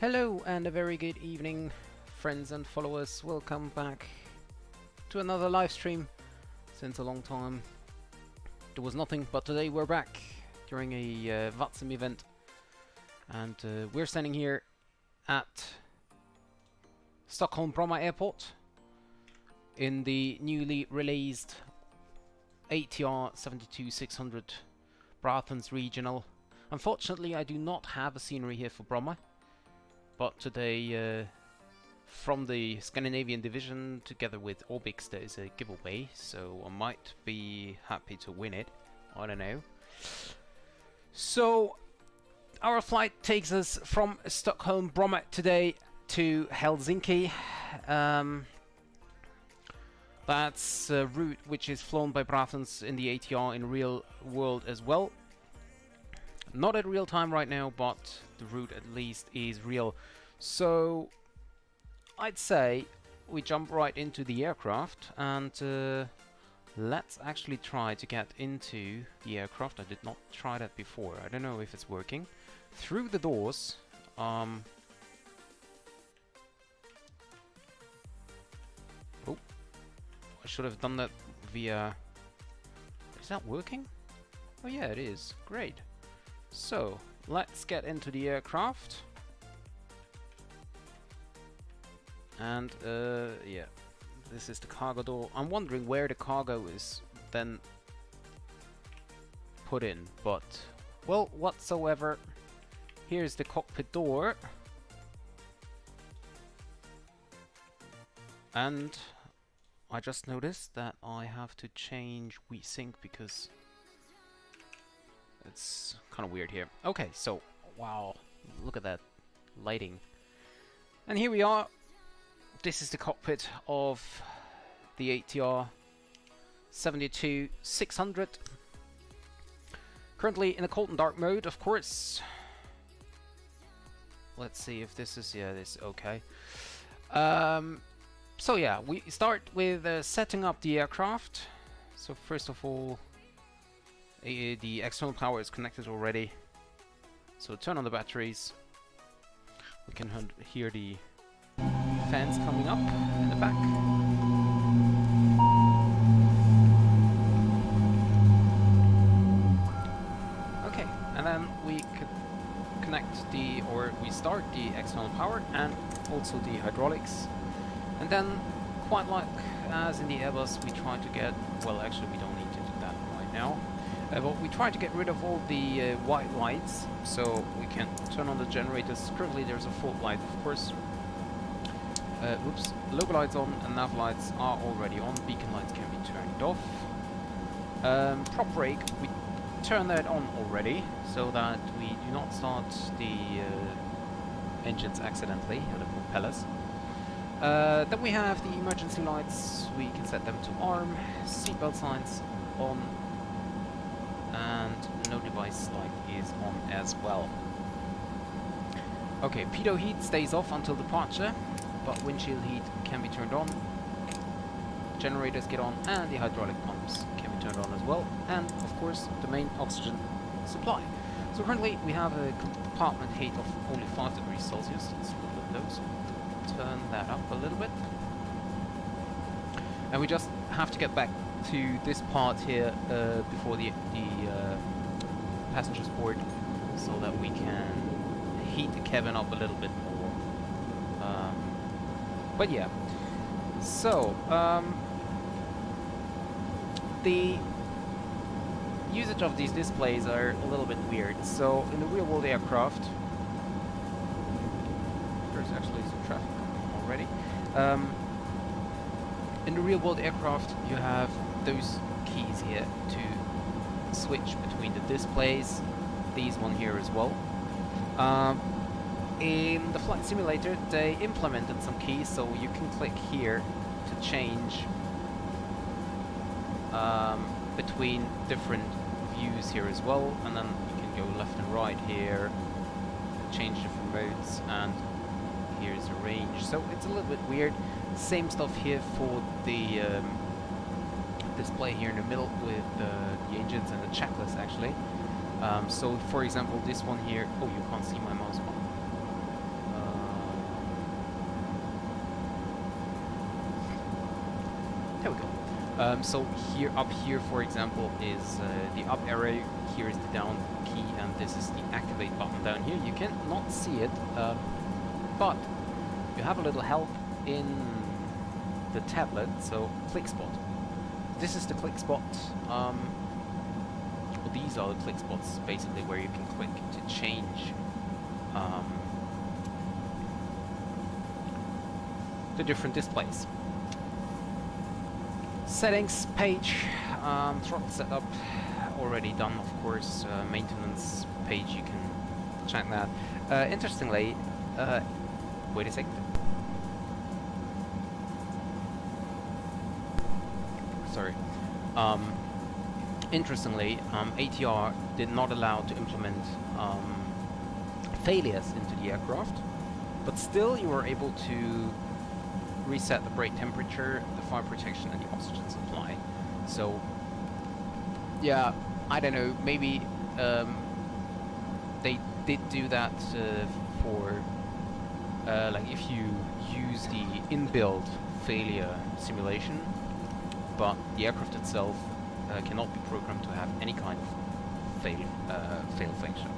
Hello and a very good evening, friends and followers. Welcome back to another live stream. Since a long time there was nothing, but today we're back during a VATSIM event, and we're standing here at Stockholm Bromma airport in the newly released ATR72-600 Braathens regional. Unfortunately, I do not have a scenery here for Bromma, but today from the Scandinavian division together with Orbix there is a giveaway, so I might be happy to win it. I don't know. So our flight takes us from Stockholm Bromma today to Helsinki. That's a route which is flown by Braathens in the ATR in real world as well. Not at real time right now, but the route at least is real. So I'd say we jump right into the aircraft and let's actually try to get into the aircraft. I did not try that before. I don't know if it's working. Through the doors. Oh, I should have done that via... Is that working? Oh yeah, it is. Great. So, let's get into the aircraft. And, yeah, this is the cargo door. I'm wondering where the cargo is then put in, but, well, whatsoever. Here's the cockpit door. And I just noticed that I have to change VSync because it's kind of weird here. Okay, so, wow, look at that lighting. And here we are. This is the cockpit of the ATR72-600. Currently in a cold and dark mode, of course. Let's see if this is, yeah, this is okay. So yeah, we start with setting up the aircraft. So first of all, the external power is connected already, so turn on the batteries. We can hear the fans coming up in the back. Okay, and then we could connect we start the external power and also the hydraulics. And then, quite like as in the Airbus, we try to get, well actually we don't need to do that right now. But we try to get rid of all the white lights, so we can turn on the generators. Currently there's a fault light, of course. Oops, logo lights on and nav lights are already on. Beacon lights can be turned off. Prop brake, we turn that on already, so that we do not start the engines accidentally, or the propellers. Then we have the emergency lights. We can set them to arm. Seatbelt signs on. And no device light is on as well. Okay, pitot heat stays off until departure, but windshield heat can be turned on. Generators get on, and the hydraulic pumps can be turned on as well. And of course, the main oxygen supply. So currently we have a compartment heat of only 5 degrees Celsius. Let's look at those. Turn that up a little bit. And we just have to get back to this part here before the passengers board, so that we can heat the cabin up a little bit more. But yeah, so the usage of these displays are a little bit weird. So in the real world aircraft, there's actually some traffic coming already. In the real world aircraft, you have those keys here to switch between the displays, these one here as well. In the flight simulator, they implemented some keys, so you can click here to change between different views here as well, and then you can go left and right here, change different modes, and here's the range. So it's a little bit weird. Same stuff here for the display here in the middle with the engines and the checklist actually. So for example, this one here, oh, you can't see my mouse button. There we go. So here, up here, for example, is the up arrow. Here is the down key, and this is the activate button down here. You can not see it, but you have a little help in the tablet. So click spot. This is the click spot. Well, these are the click spots, basically, where you can click to change the different displays. Settings page, throttle setup already done, of course. Maintenance page, you can check that. Interestingly, wait a second. Sorry. Interestingly, ATR did not allow to implement failures into the aircraft, but still you were able to reset the brake temperature, the fire protection, and the oxygen supply. So, yeah, I don't know, maybe they did do that for, like, if you use the inbuilt failure simulation, but the aircraft itself cannot be programmed to have any kind of fail function.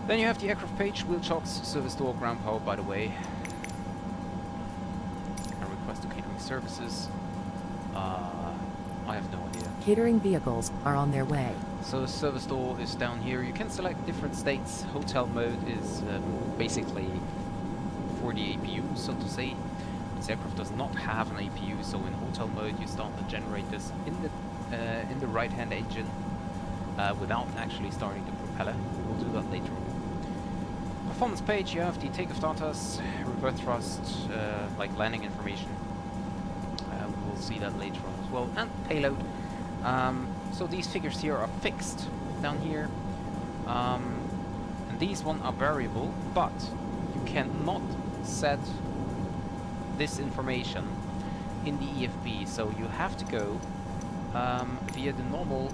Then you have the aircraft page, wheel chocks, service door, ground power, by the way. To catering services. I have no idea. Catering vehicles are on their way. So the service door is down here. You can select different states. Hotel mode is basically for the APU, so to say. This aircraft does not have an APU, so in hotel mode you start the generators in the right-hand engine without actually starting the propeller. We'll do that later on. Performance page, you have the takeoff data, reverse thrust, like landing information. We'll see that later on as well. And payload. So these figures here are fixed down here. And these one are variable, but you cannot set this information in the EFB. So you have to go via the normal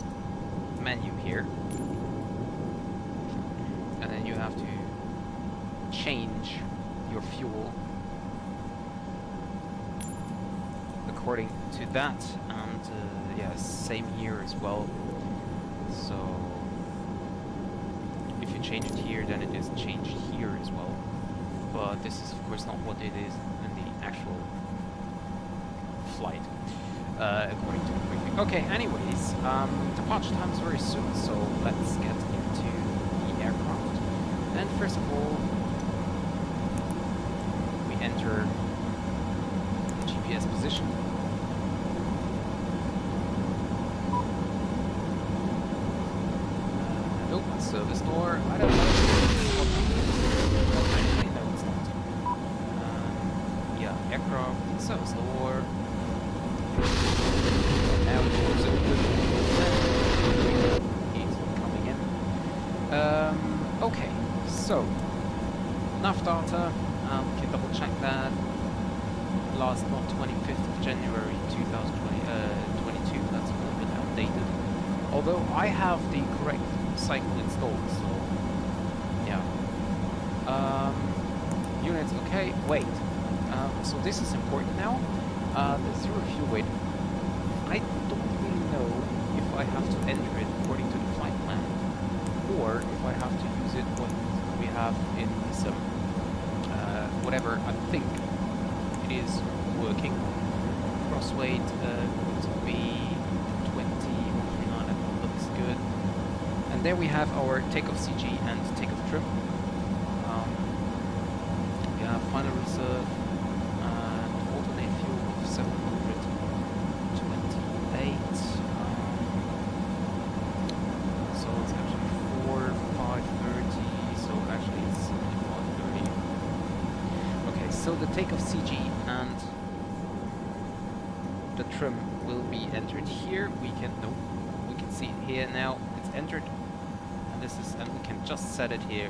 menu here. And then you have to change your fuel according to that, and yeah, same here as well. So if you change it here, then it is changed here as well, but this is of course not what it is in the actual flight, according to the briefing. Okay, anyways, departure time is very soon, so let's get into the aircraft. And first of all, enter the GPS position. Nope, service door. I don't know. No, it's not. Yeah, aircraft, service door. Now it's he's coming in. Okay, so nav data. We can double check that. Last month, 25th of January 2022. That's a little bit outdated. Although I have the correct cycle installed, so yeah. Units, okay. Wait. So this is important now. The zero fuel weight. I don't really know if I have to enter it according to the flight plan, or if I have to use it what we have in some. Whatever, I think it is working. Cross weight would be 20, that looks good. And there we have our takeoff CG and takeoff trim. We have final reserve and alternate fuel of 728. So it's actually 4,530. So actually it's 7,530. So the takeoff CG and the trim will be entered here. We can see it here now. It's entered, and this is, and we can just set it here.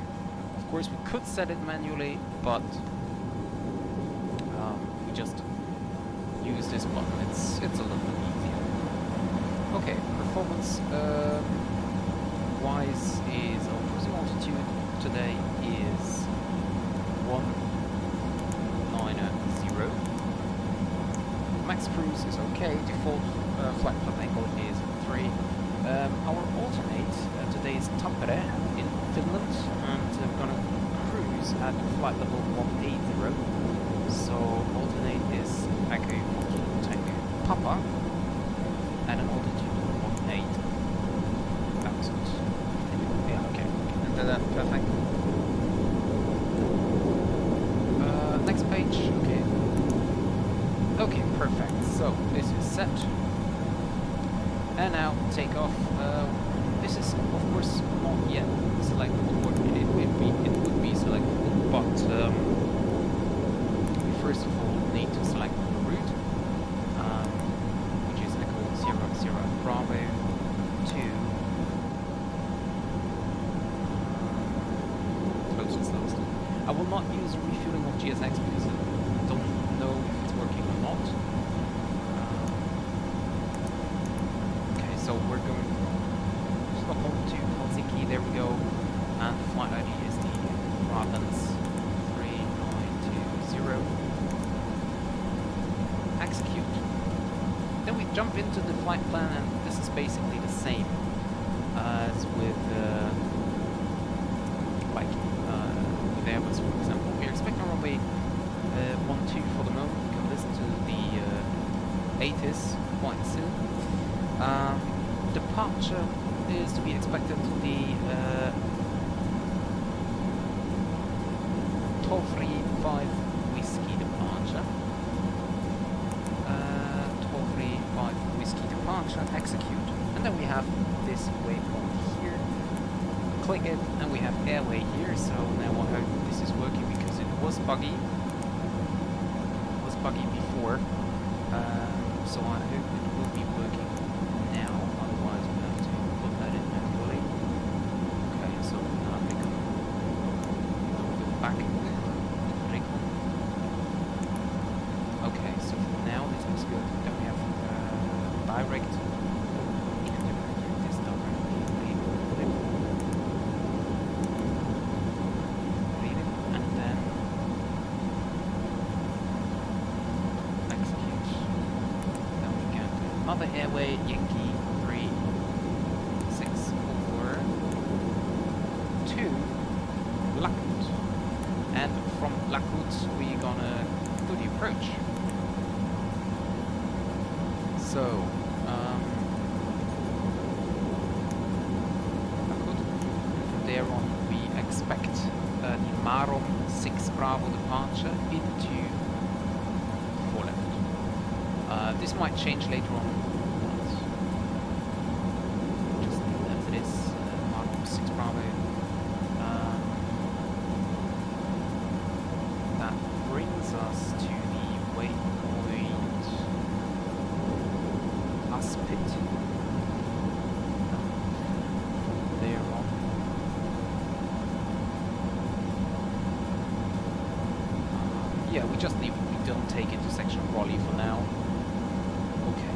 Of course, we could set it manually, but we just use this button. It's a little bit easier. Okay, performance wise is our cruising altitude today is 190. max cruise is okay. Default flight path angle is 3. Our alternate today is Tampere in Finland, and we're gonna cruise at flight level 180. So alternate is Echo Tank Papa, and an altitude of 18,000. Yeah, okay. And then perfect. Next page. Okay. Okay, perfect. So this is set. And now take off. This is of course not yet selectable, or it would be selectable, but we first of all need to select the route, which is Echo 00 Bravo to closest last. I will not use refueling of GSX because I don't know if it's working or not. Okay, so we're going from Stockholm to Helsinki. There we go. And the flight ID is the Braathens 3920. Execute. Then we jump into the flight plan, and this is basically the same as with Airbus, for example. We're expecting runway 12 for the moment. We can listen to the ATIS quite soon. Departure is to be expected to the 1235 whiskey departure. 1235 whiskey departure, execute. And then we have this waypoint here. Click it, and we have airway here. So now I hope this is working because it was buggy. It was buggy before. So I hope it will be working now. Otherwise, we have to put that in manually. Okay, so now we can go back. Okay, so for now this looks good. Then we have direct. Another airway, Yankee 364 to Lackwood, and from Lackwood we're gonna do the approach. So Lackwood, and from there on we expect the Marom 6 Bravo departure into 4 left. This might change later on. Just leave it as it is. Marom 6 Bravo. That brings us to the waypoint Aspit. There on. Yeah, we just leave it. We don't take it to section Raleigh for now. Okay.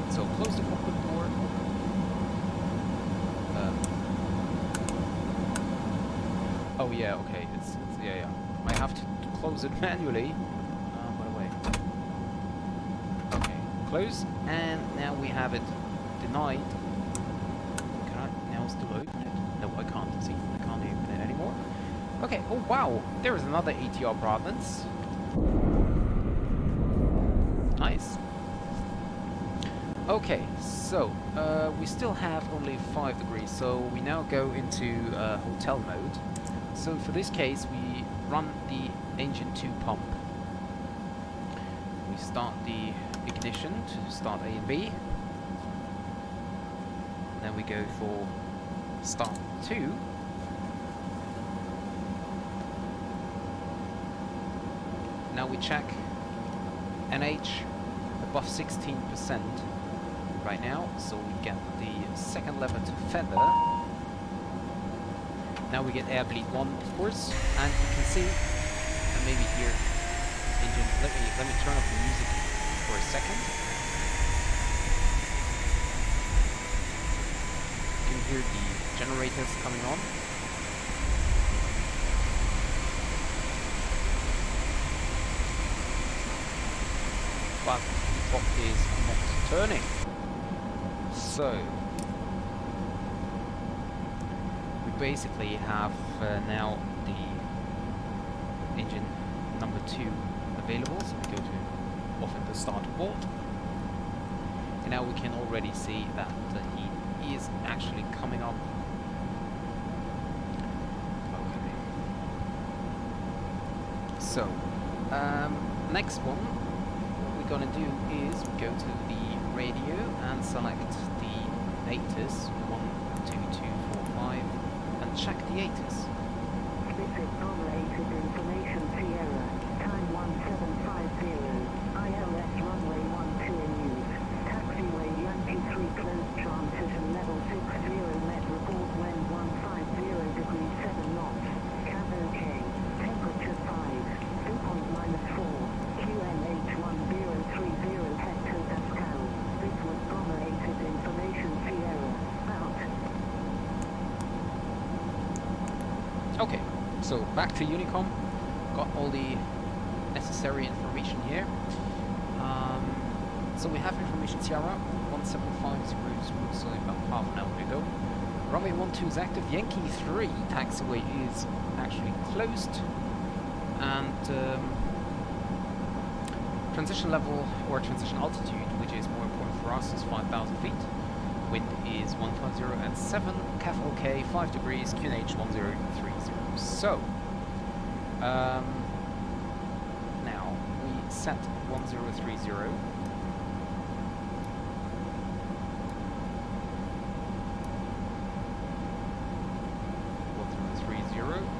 So close the cockpit door. Oh yeah, okay. It's yeah. I have to close it manually. By the way. Okay. Close, and now we have it denied. Can I now still open it? No, I can't. See, I can't open it anymore. Okay. Oh wow, there is another ATR Braathens. Nice. Okay, so we still have only 5 degrees, so we now go into hotel mode. So for this case, we run the engine 2 pump. We start the ignition to start A and B. Then we go for start 2. Now we check NH above 16% right now, so we get the second lever to feather. Now we get airbleed 1, of course, and you can see, and maybe hear engine. Let me turn off the music for a second. You can hear the generators coming on. but the bot is not turning. So we basically have now the engine number 2 available. So we go to off the start board, and now we can already see that the heat is actually coming up. Okay. So next one, what we're gonna do is we go to the radio and select the ATIS 12245 and check the ATIS. This is operated information Sierra, time 1750, ILS runway 12 in use, taxiway Yankee 3 closed transition level 60 net report wind 150 degrees 7 knots, cab OK, temperature 5, dew point -4, QNH 1030 hectopascal. This was operated information Sierra, out. Okay, so back to Unicom. Got all the necessary information here. So we have information Sierra 1750, so about half an hour ago. Runway 12 is active. Yankee 3 taxiway is actually closed, and transition level or transition altitude, which is more important for us, is 5,000 feet. Wind is 150 at 7, CAF OK 5 degrees, QNH 1030. So now we set 1030.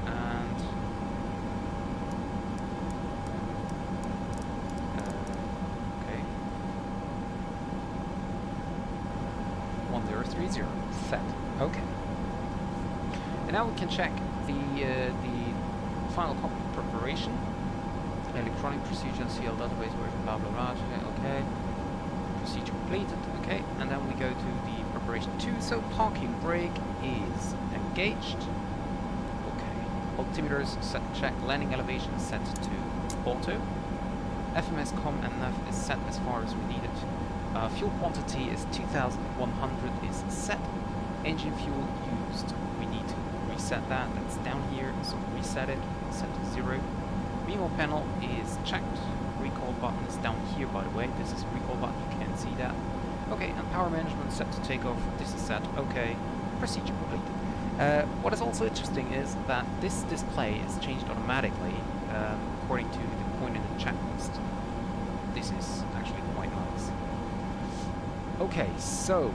And okay, 1030 set. Okay, and now we can check the final cockpit preparation, electronic procedure, CL database version, blah blah blah. Okay, procedure completed. Okay, and then we go to the preparation 2. So parking brake is engaged. Altimeters set to check, landing elevation set to auto. FMS com and nav is set as far as we need it. Fuel quantity is 2,100 is set. Engine fuel used, we need to reset that. That's down here, so reset it, set to 0. Memo panel is checked. Recall button is down here, by the way. This is a recall button, you can see that. Okay, and power management set to take off. This is set. Okay, procedure completed. What is also interesting is that this display is changed automatically according to the point in the checklist. This is actually quite nice. Okay, so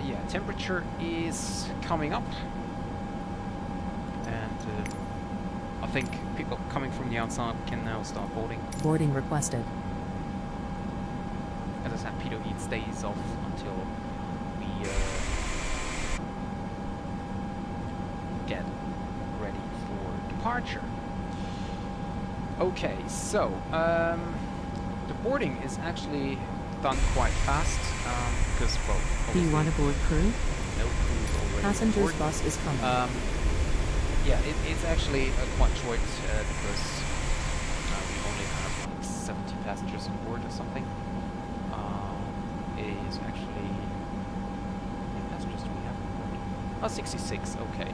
yeah, temperature is coming up, and I think people coming from the outside can now start boarding. Boarding requested. As I said, pitot heat stays off until we get ready for departure. Okay, so the boarding is actually done quite fast because, well, Do you want to board crew? No, crew is already Passengers aboard. bus is coming. Yeah, it's actually quite short because we only have like 70 passengers on board or something. Is actually, how many passengers do we have on board? Oh, 66, okay.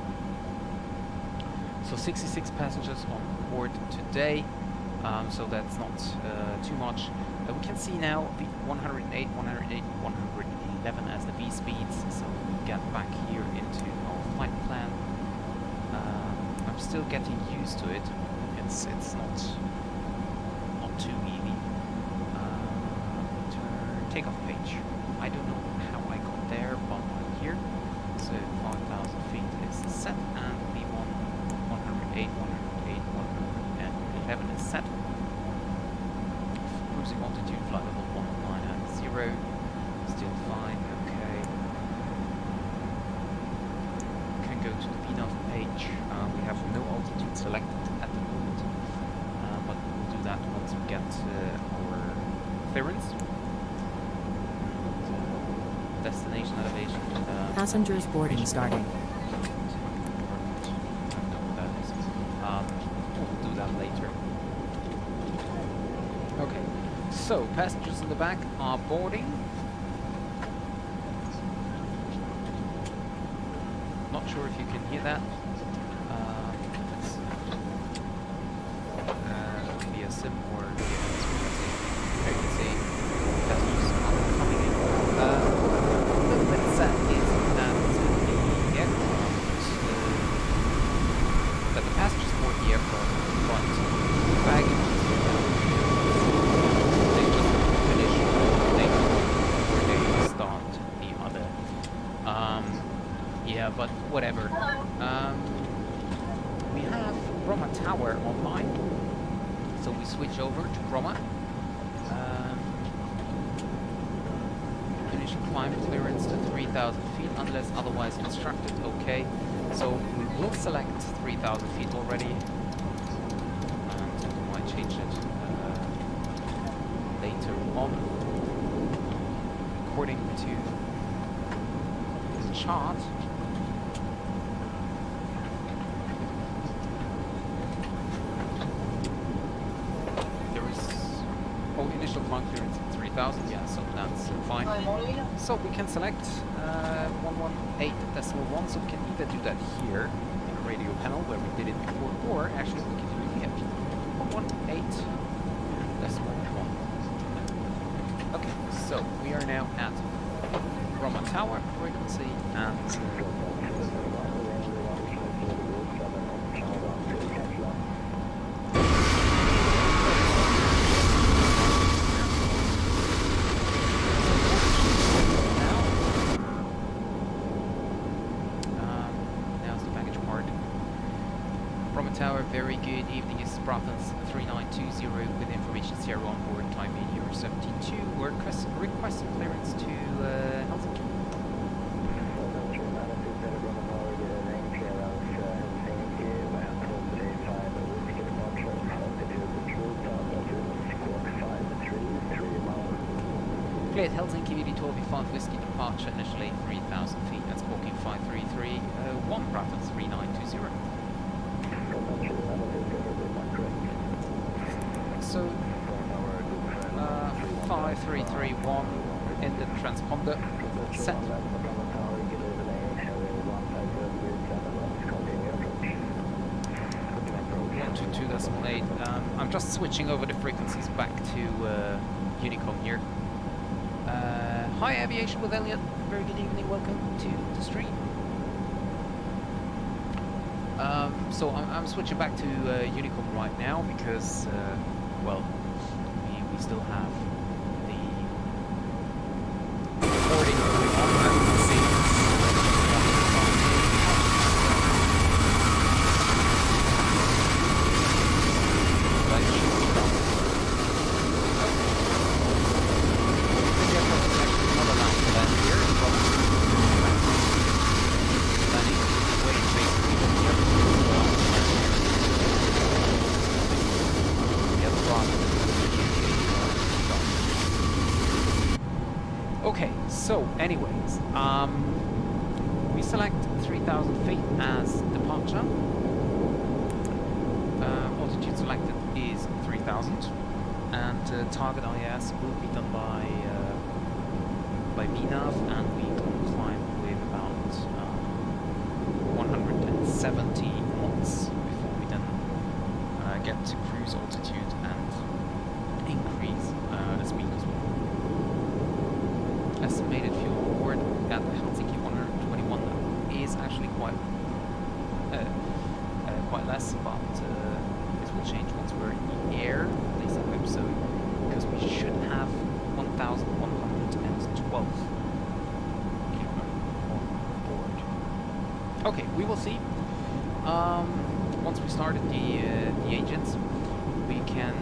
So 66 passengers on board today, so that's not too much. We can see now the 108, 108, 111 as the V speeds, so we get back here into our flight plan. I'm still getting used to it. It's not too easy. Takeoff page. I don't know how I got there, but I'm here. So 5,000 feet is set, and the 108, 108, 111 is set. Cruising altitude, flight level 190, still fine, okay. Can go to the VNAV page. We have no altitude selected at the moment, but we'll do that once we get our clearance. Destination elevation. Passengers boarding starting. We'll do that later. Okay, So, passengers in the back are boarding. Not sure if you can hear that. It's via SIM or via frequency. Okay, you can see passengers are coming in. A little bit sad is that the passengers board the aircraft, but baggage is they just finish thing before they start the other. Yeah, but whatever. We have Bromma Tower online, so we switch over to Bromma. Initial climb clearance to 3,000 feet unless otherwise instructed. Okay, so we will select 3,000 feet already, and we might change it later on according to the chart. Initial climb clearance at 3,000, yeah, so that's fine. So we can select 118.1, so we can either do that here in the radio panel where we did it before, or actually we can do it here. 118.1. Okay, so we are now at Bromma Tower frequency and Tower, very good evening. This is Braathens 3920 with information Sierra on board, time being Euro 72. We're requesting clearance to Helsinki. Cleared Helsinki VD12 Whiskey departure initially 3,000 feet. That's booking 53301 Braathens 3920. So, 5331 in the transponder set. 122.8. I'm just switching over the frequencies back to Unicom here. Hi, Aviation with Elliot. Very good evening. Welcome to the stream. So I'm switching back to Unicom right now because, well, we still have the recording going on, as you can see. Okay, so anyways, we select 3,000 feet as departure. Altitude selected is 3,000, and target IS will be done by VNAV, and we can climb with about 170 knots before we then get to cruise altitude and increase the speed as well. Estimated fuel on board at Helsinki 121 is actually quite less, but this will change once we're in the air, at least I hope so, because we should have 1,112 kilo on board. Okay, we will see. Once we started the agents, we can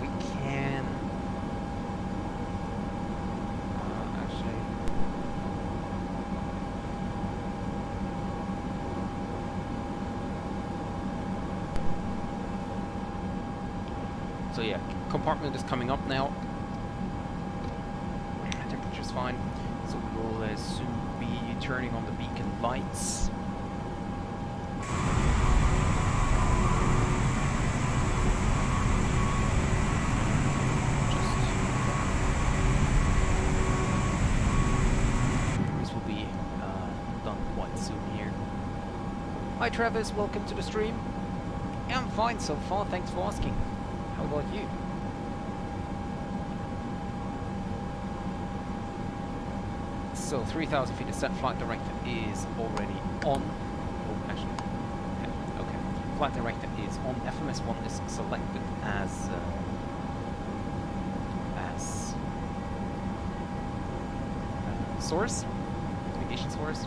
we can actually so yeah, compartment is coming up now. Temperature's fine, so we will soon be turning on the beacon lights. This will be done quite soon here. Hi Travis, welcome to the stream. Yeah, I'm fine so far, thanks for asking. How about you? So 3,000 feet of set, flight director is already on. Oh, actually, okay. Flight director is on. FMS1 is selected as source, navigation source.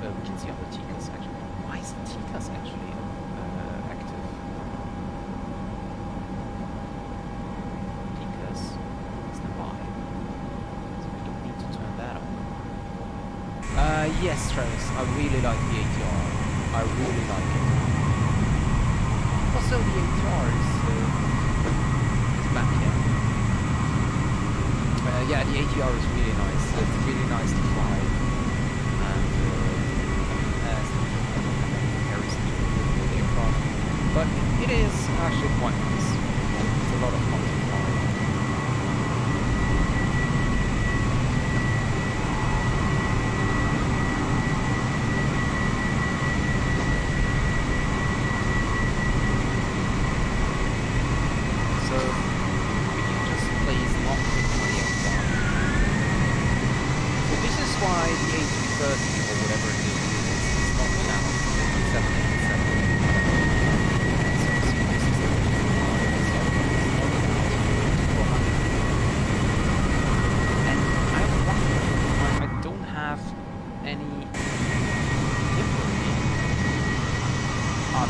And we can see other TCAS actually. Why is TCAS actually active? TCAS standby. Yes, Travis, I really like the ATR. I really like it. Also, the ATR is back here. Yeah, the ATR is really nice. It's really nice to fly. And comparison with the aircraft. But it is actually quite nice. It's a lot of fun to fly.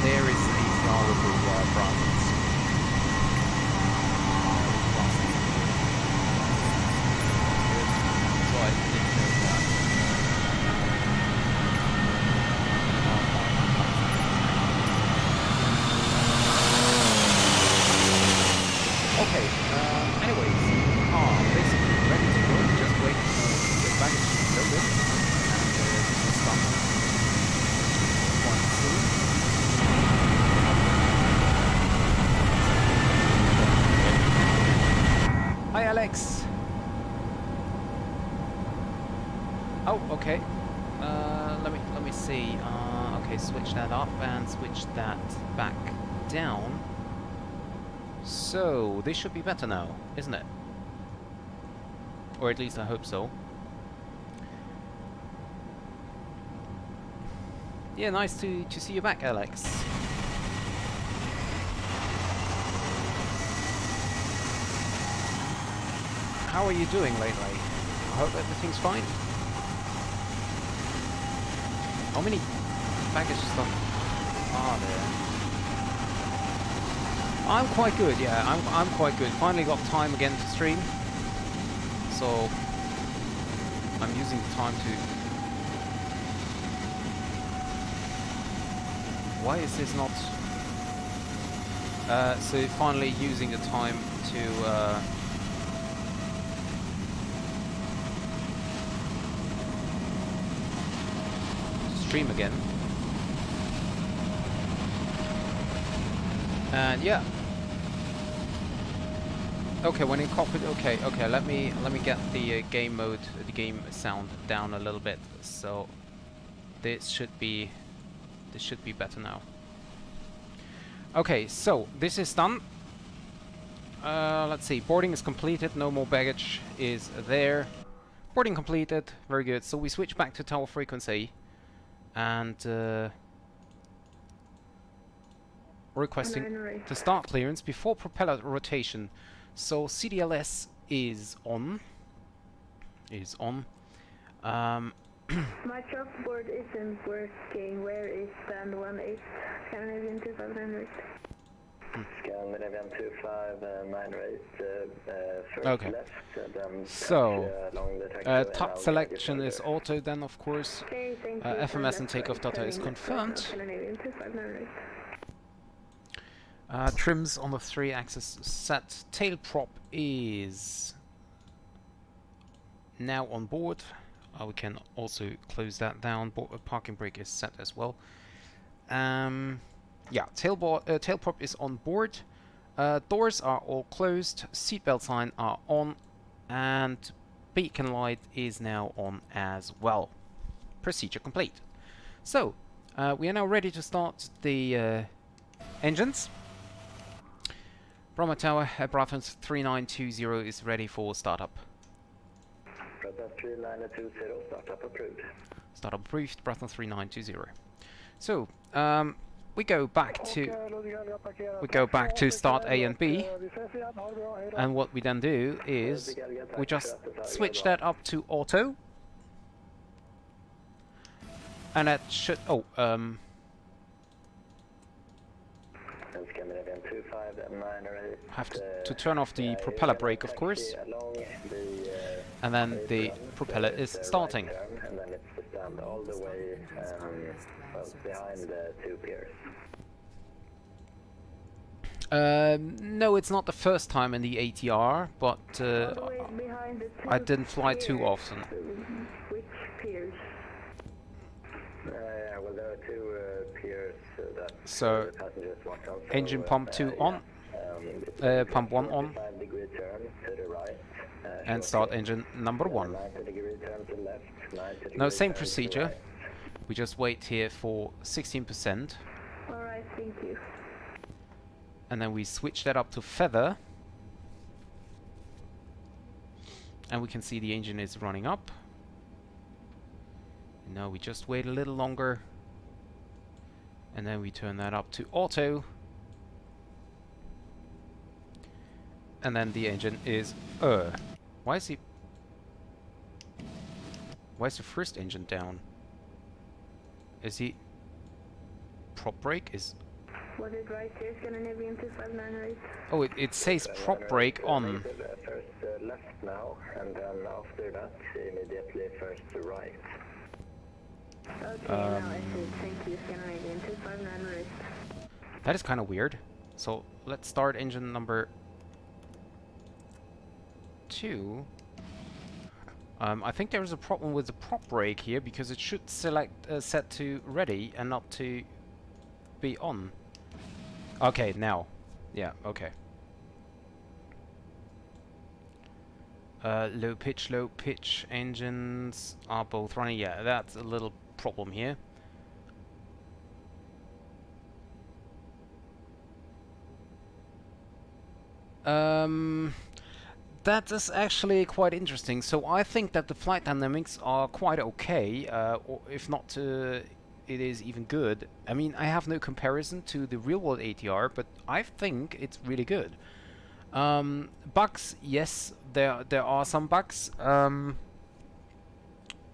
There is ATR with the Braathens. So I didn't know that. Okay, anyways, basically ready to go. Just wait for the baggage to be loaded. And we'll start quite soon. Hi Alex. Oh, okay. Let me see. Okay, switch that up and switch that back down. So this should be better now, isn't it? Or at least I hope so. Yeah, nice to see you back, Alex. How are you doing lately? I hope everything's fine. How many baggage stuff are there? I'm quite good, yeah, I'm quite good. Finally got time again to stream. So I'm using the time to... Why is this not... so finally using the time to stream again. And yeah. Okay, when in cockpit, okay, let me get the game mode, the game sound down a little bit. So this should be better now. Okay, so this is done. Let's see, boarding is completed, no more baggage is there. Boarding completed, very good. So we switch back to tower frequency and requesting to start clearance before propeller rotation. So CDLS is on. My chalkboard isn't working. Where is stand 18? Scandinavian 2598. Scandinavian 25998, first Okay. left, then So, along the taxiway top and selection I'll is auto then, of course. Okay, thank you. FMS and takeoff data is confirmed. Scandinavian 2598. Trims on the 3-axis set. Tail prop is now on board. We can also close that down. Parking brake is set as well. Yeah, tailprop is on board. Doors are all closed. Seatbelt sign are on, and beacon light is now on as well. Procedure complete. So we are now ready to start the engines. Bromma Tower, Braathens 3920 is ready for startup. Braathens 3920, startup approved. Startup approved, Braathens 3920. So we go back to start A and B, and what we then do is we just switch that up to auto, and that should have to turn off the propeller brake, of course, and then the propeller is starting. And then it's to stand all the way behind the two piers. No, it's not the first time in the ATR, but I didn't fly too often. Which piers? Well, there are two piers that So, the passengers walk on. engine pump 2 on, pump 1 on, 45-degree turn to the right, and start engine number 1. 90-degree turn to left, 90-degree Now, same turn to procedure. right. We just wait here for 16%, Alright, thank you. and then we switch that up to feather, and we can see the engine is running up. Now we just wait a little longer, and then we turn that up to auto, and then the engine is why is the first engine down? Is he prop brake is Was it right here, Scandinavian 2598? oh, it says prop brake on. First left now, and then after that immediately first right. Okay, now I see. Thank you, Scandinavian 2598. That is kind of weird. So let's start engine number 2. I think there is a problem with the prop brake here, because it should select set to ready and not to be on. Okay, now. Yeah, okay. Low pitch engines are both running. Yeah, that's a little problem here. That is actually quite interesting. So I think that the flight dynamics are quite okay, or if not, it is even good. I mean, I have no comparison to the real-world ATR, but I think it's really good. Bugs, yes, there are some bugs,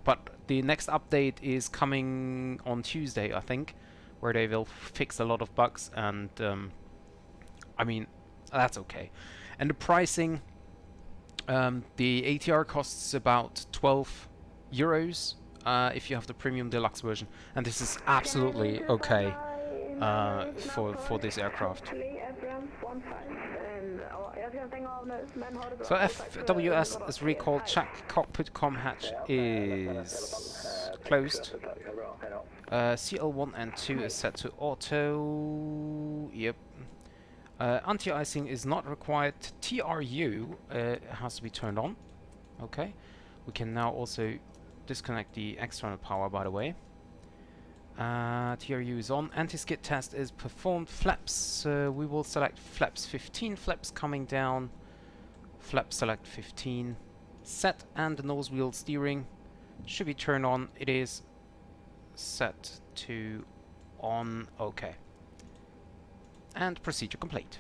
but the next update is coming on Tuesday, I think, where they will fix a lot of bugs, and I mean, that's okay. And the pricing, the ATR costs about 12 euros if you have the premium deluxe version, and this is absolutely okay for this aircraft. So FWS is recalled, check cockpit comm hatch is closed. CL1 and 2 is set to auto. Yep. Anti-icing is not required. TRU has to be turned on. Okay. We can now also disconnect the external power, by the way. TRU is on. Anti-skid test is performed. Flaps, we will select flaps 15. Flaps coming down. Flap select 15. Set, and the nose wheel steering should be turned on. It is set to on. Okay. And procedure complete.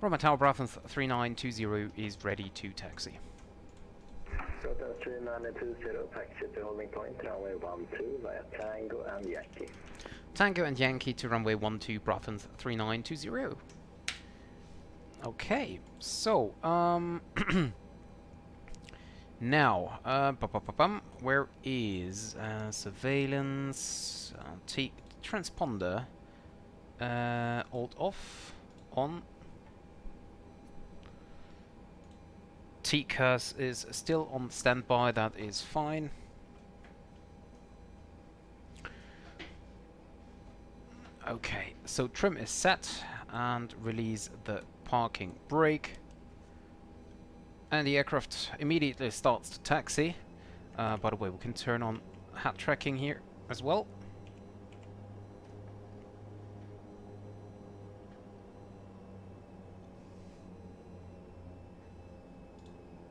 Bromma Tower Braathens 3920 is ready to taxi. Braathens 3920, taxi to holding point, runway 12 via Tango and Yankee. Tango and Yankee to runway 12 Braathens 3920. Okay, so now where is surveillance? Take transponder. Alt off, on. TCAS is still on standby, that is fine. Okay, so trim is set, and release the parking brake. And the aircraft immediately starts to taxi. By the way, we can turn on hat tracking here as well.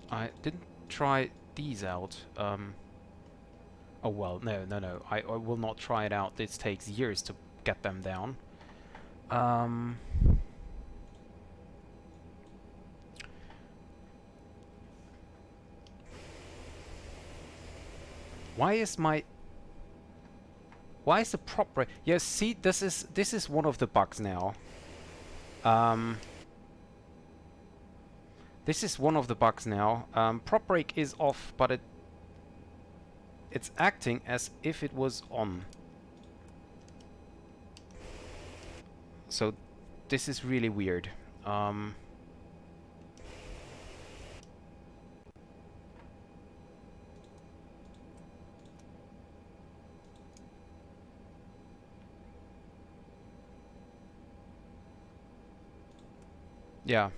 I didn't try these out. Oh well, no. I will not try it out. This takes years to get them down. Why is the prop brake? Yeah, see, this is one of the bugs now. This is one of the bugs now. Prop brake is off, but it's acting as if it was on. So this is really weird. Yeah.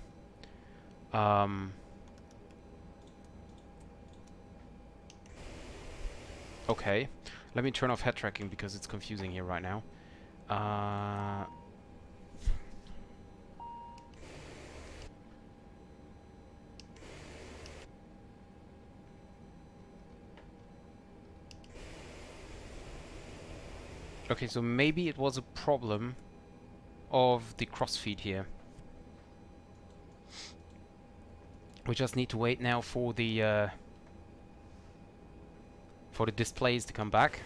Okay. Let me turn off head tracking because it's confusing here right now. Okay, so maybe it was a problem of the crossfeed here. We just need to wait now for the displays to come back,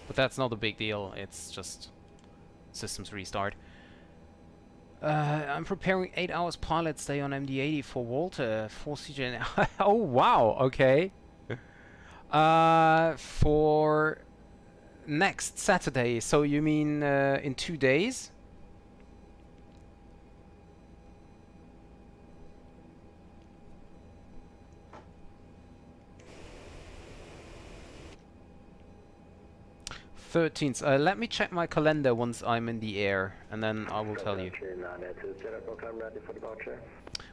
but that's not a big deal. It's just systems restart. I'm preparing 8 hours pilot stay on MD-80 for Walter for CJ. Oh wow, okay. For next Saturday. So you mean in 2 days? Let me check my calendar once I'm in the air, and then I will tell you.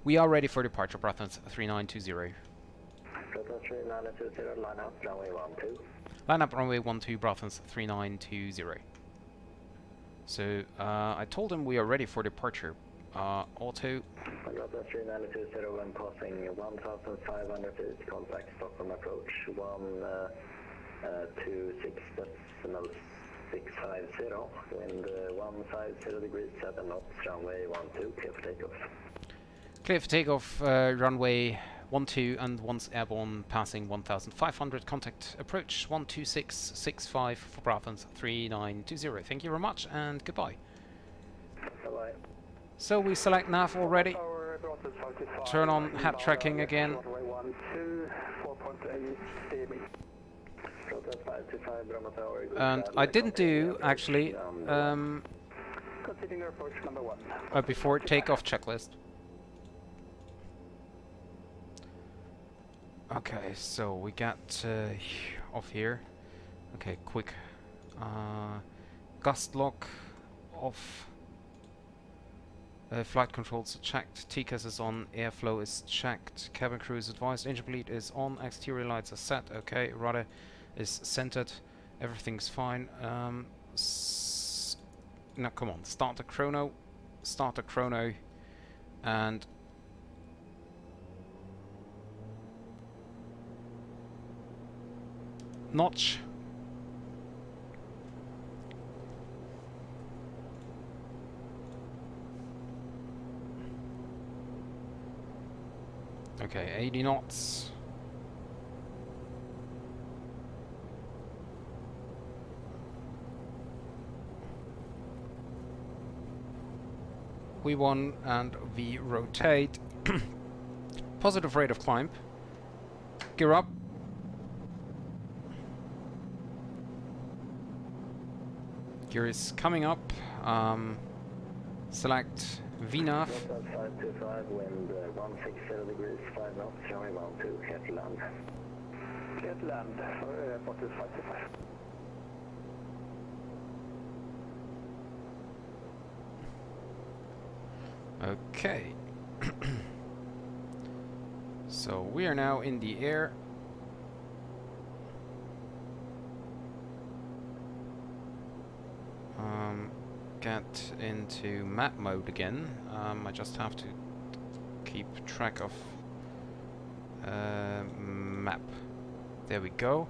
We are ready for departure, Braathens 3920. Line up runway 12, Braathens 3920. So, I told him we are ready for departure. Auto. Braathens 3920 when passing 1,500 feet, contact Stockholm approach 126.650, wind 150 degrees 7 knots, runway 12, clear for takeoff. Clear for takeoff, runway 12 and once airborne passing 1,500, contact approach 12665 for Braathens 3920. Thank you very much and goodbye. Bye-bye. So we select nav already. Turn on hat tracking again. And I didn't do actually before takeoff checklist. Okay, so we got off here. Okay, quick gust lock off. Flight controls are checked, TCAS is on, airflow is checked, cabin crew is advised, engine bleed is on, exterior lights are set, okay, rudder is centered, everything's fine. Now come on, start the chrono, and notch. Okay, 80 knots. V1 and V rotate. Positive rate of climb. Gear up. Gear is coming up. Select VNAV. Delta 525, wind 160 degrees, 5 knots, runway 12, clear to land. Clear to land, report is 525. Okay. So we are now in the air. Get into map mode again. I just have to keep track of map. There we go.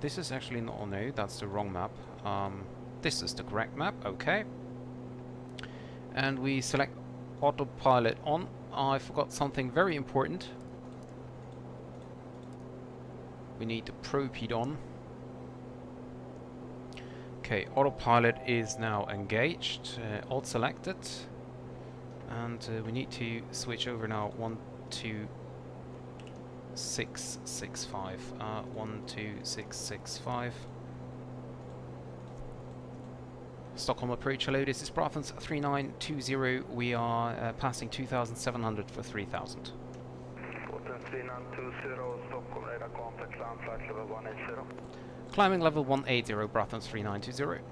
This is actually not, oh no, that's the wrong map. This is the correct map, okay. And we select autopilot on. I forgot something very important. We need the probe heat on. Okay, autopilot is now engaged, alt selected, and we need to switch over now 12665. 12665. Stockholm approach, hello, this is Braathens 3920. We are passing 2700 for 3000. 3920, Stockholm radar contact, land flight level 180. Climbing level 180, Braathens 3920.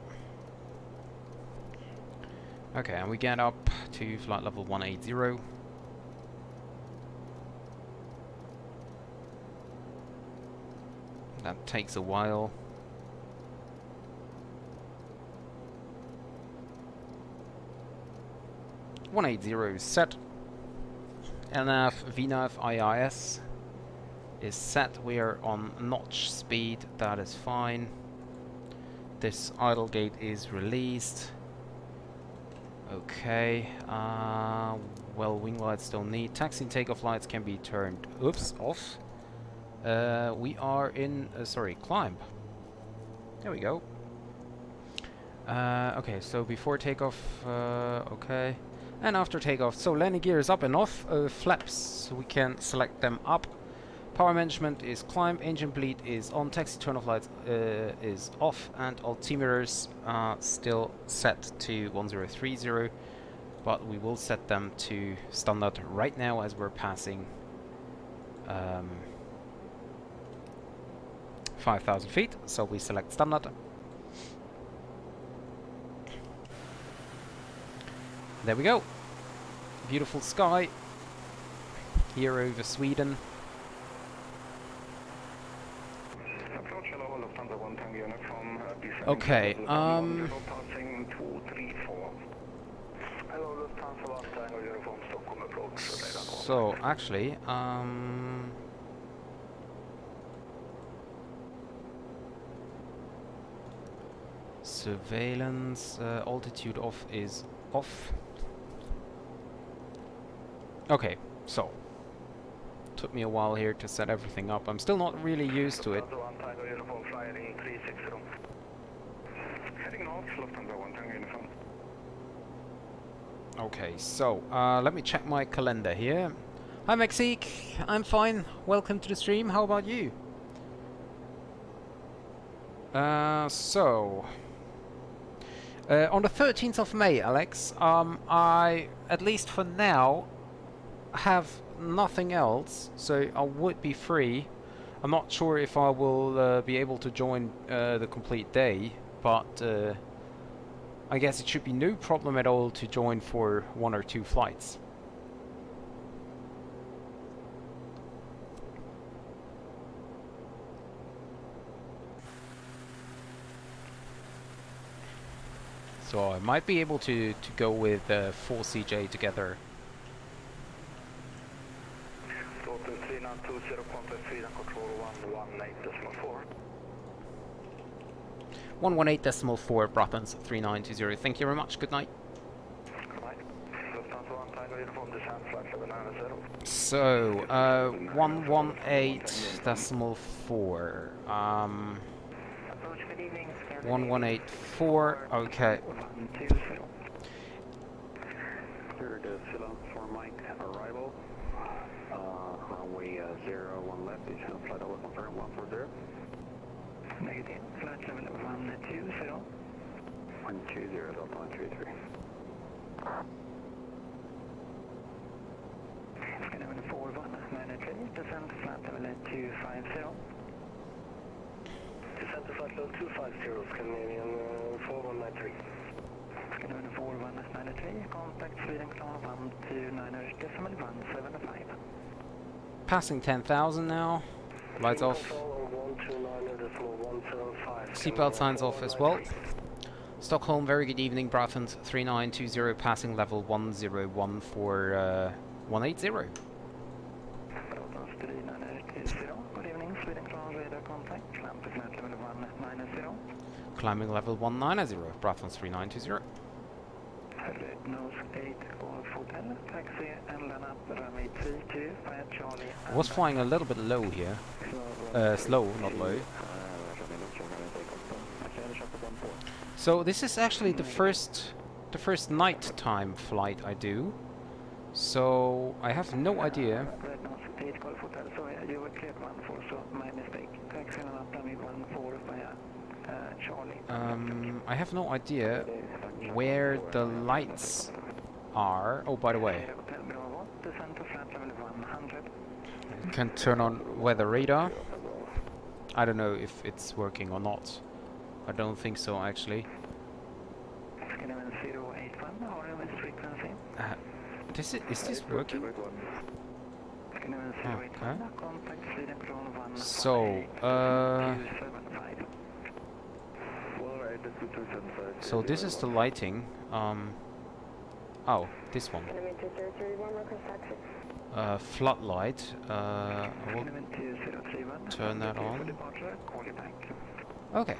Okay, and we get up to flight level 180. That takes a while. .180 is set. NAV, VNAV, IIS is set. We are on notch speed. That is fine. This idle gate is released. Okay. Well, wing lights don't need. Taxi and takeoff lights can be turned. Oops, off. We are in. Sorry, climb. There we go. Okay, so before takeoff. Okay. And after takeoff. So landing gear is up and off. Flaps, so we can select them up. Power management is climb. Engine bleed is on. Taxi turn-off lights is off. And altimeters are still set to 1030. But we will set them to standard right now as we're passing 5,000 feet. So we select standard. There we go. Beautiful sky here over Sweden. Okay, so actually, surveillance altitude off is off. Okay, so took me a while here to set everything up. I'm still not really used to it. Okay, so let me check my calendar here. Hi Mexique, I'm fine. Welcome to the stream. How about you? So on the 13th of May, Alex, I, at least for now, have nothing else, so I would be free. I'm not sure if I will be able to join the complete day, but I guess it should be no problem at all to join for 1 or 2 flights. So I might be able to go with 4 CJ together. 118.4 Braathens 3920. Thank you very much. Good night. So 118.4. 1184. Okay. Third for Mike arrival. Runway 01 left. Is flight over confirm 140. Negative. Flight level 120. 120. 133. descent to flight level 250. Descent to flight level 250, Scandinavian 4193. Scandinavian 4193, contact Sweden climb 129.175. Passing 10,000 now. Lights off. Seatbelt signs off as well. Stockholm, very good evening. Braathens 3920, passing level 1014180. Good evening, Sweden climb radar contact, climb to flight level 190. Climbing level 190, Braathens 3920. Red nose 8 Golf Hotel, taxi and land up runway 32 via Charlie. I was flying a little bit low here. Slow, not low. So this is actually the first nighttime flight I do. So I have no idea. Red nose 8 Golf Hotel, sorry, you were cleared 14, so my mistake. Taxi and land up runway 14 via Charlie. I have no idea where the lights are. Oh, by the way, I can turn on weather radar. I don't know if it's working or not. I don't think so, actually. Is this working? Okay. So this is the lighting. Oh, this one. Floodlight. I will turn that on. Okay.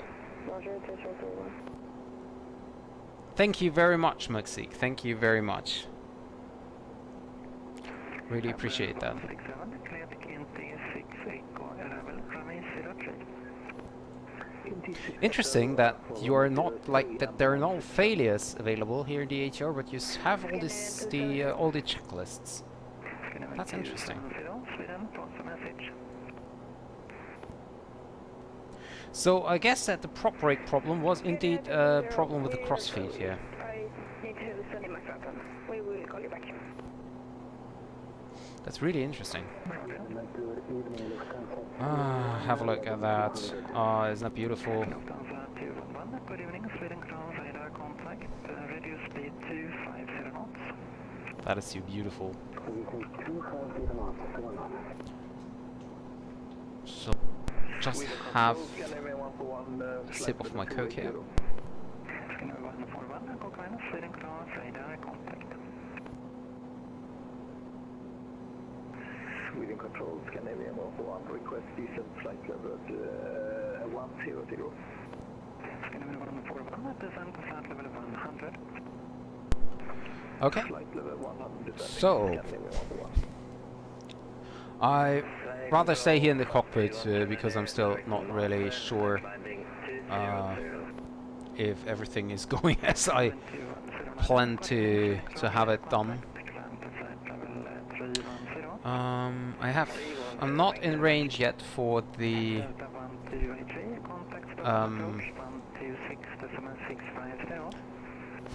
Thank you very much, Maxik. Thank you very much. Really appreciate that. Interesting that you are not like that. There are no failures available here in the ATR, but you have all this all the checklists. That's interesting. So I guess that the prop brake problem was indeed a problem with the crossfeed here. I need to send in my weapon. We will call you back. That's really interesting. Have a look at that. Isn't that beautiful? Good evening, Sweden Crown radar contact, reduce speed to 50 knots. That is so beautiful. So, just have a sip of my Coke here. Sweden Crown radar contact. Sweden Control, Scandinavian 141, request descent flight level 100. Scandinavian 141, descent flight level 100. Okay. Flight level 100. So, I rather stay here in the cockpit because I'm still not really sure if everything is going as I plan to have it done. I'm not in range yet for the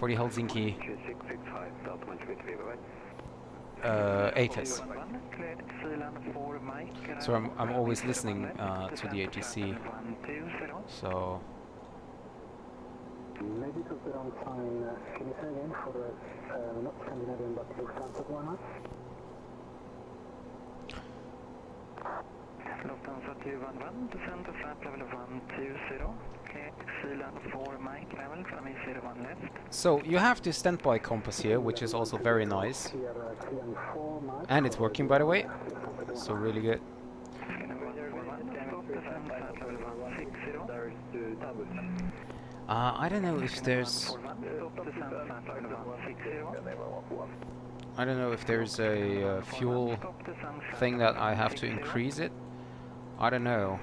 Helsinki ATIS. So I'm always listening to the ATC. So. Maybe to put on time, can you say again for the not Scandinavian but Lufthansa Bromma? Lufthansa 211, descent to flight level 120, clear Zealand 4 Mike level from E01 left. So you have the standby compass here, which is also very nice. And it's working, by the way. So really good. I don't know if there's... I don't know if there's a fuel thing that I have to increase it. I don't know.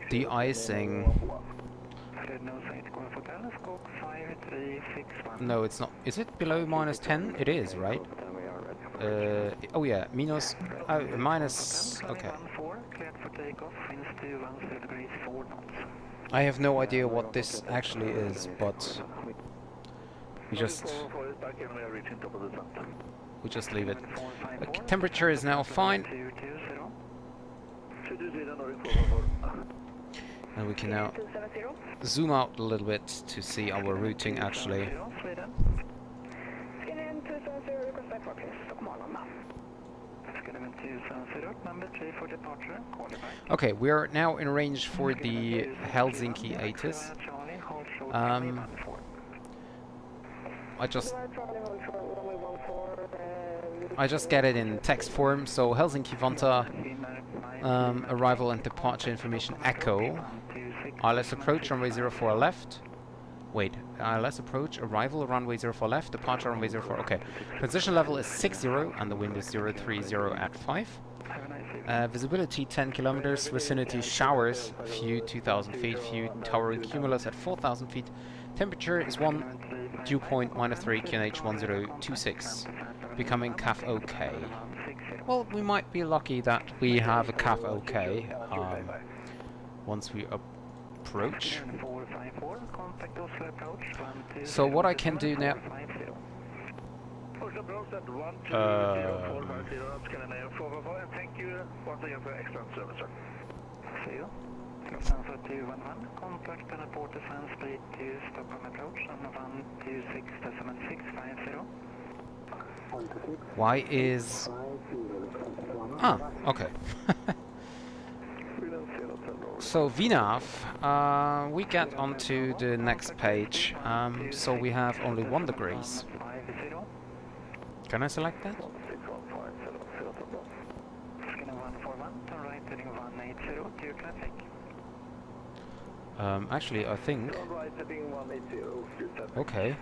De-icing... No, it's not. Is it below -10? It is, right? Oh yeah, minus... minus... Okay. I have no idea what this actually is, but we just we just leave it. Temperature is now fine. And we can now zoom out a little bit to see our routing actually. Okay, we are now in range for the Helsinki ATIS. I just get it in text form. So Helsinki Vantaa, arrival and departure information echo. ILS approach runway 04 left. Wait, ILS approach, arrival runway 04 left, departure runway 04. Okay, position level is 60 and the wind is 030 at 5. Visibility 10 kilometers, vicinity showers, view 2000 feet, view tower cumulus at 4000 feet. Temperature is 1, dew point -3, QNH 1026, becoming CAF OK. Well, we might be lucky that we have a CAF OK once we approach. So what I can do now... Thank you once again for excellent service, sir. See you. Contact and report the fan speed to Stockholm approach on 126.650. Why is... Ah, okay. So VNAV, we get onto the next page. So we have only 1 degrees. Can I select that? Actually, I think... Okay.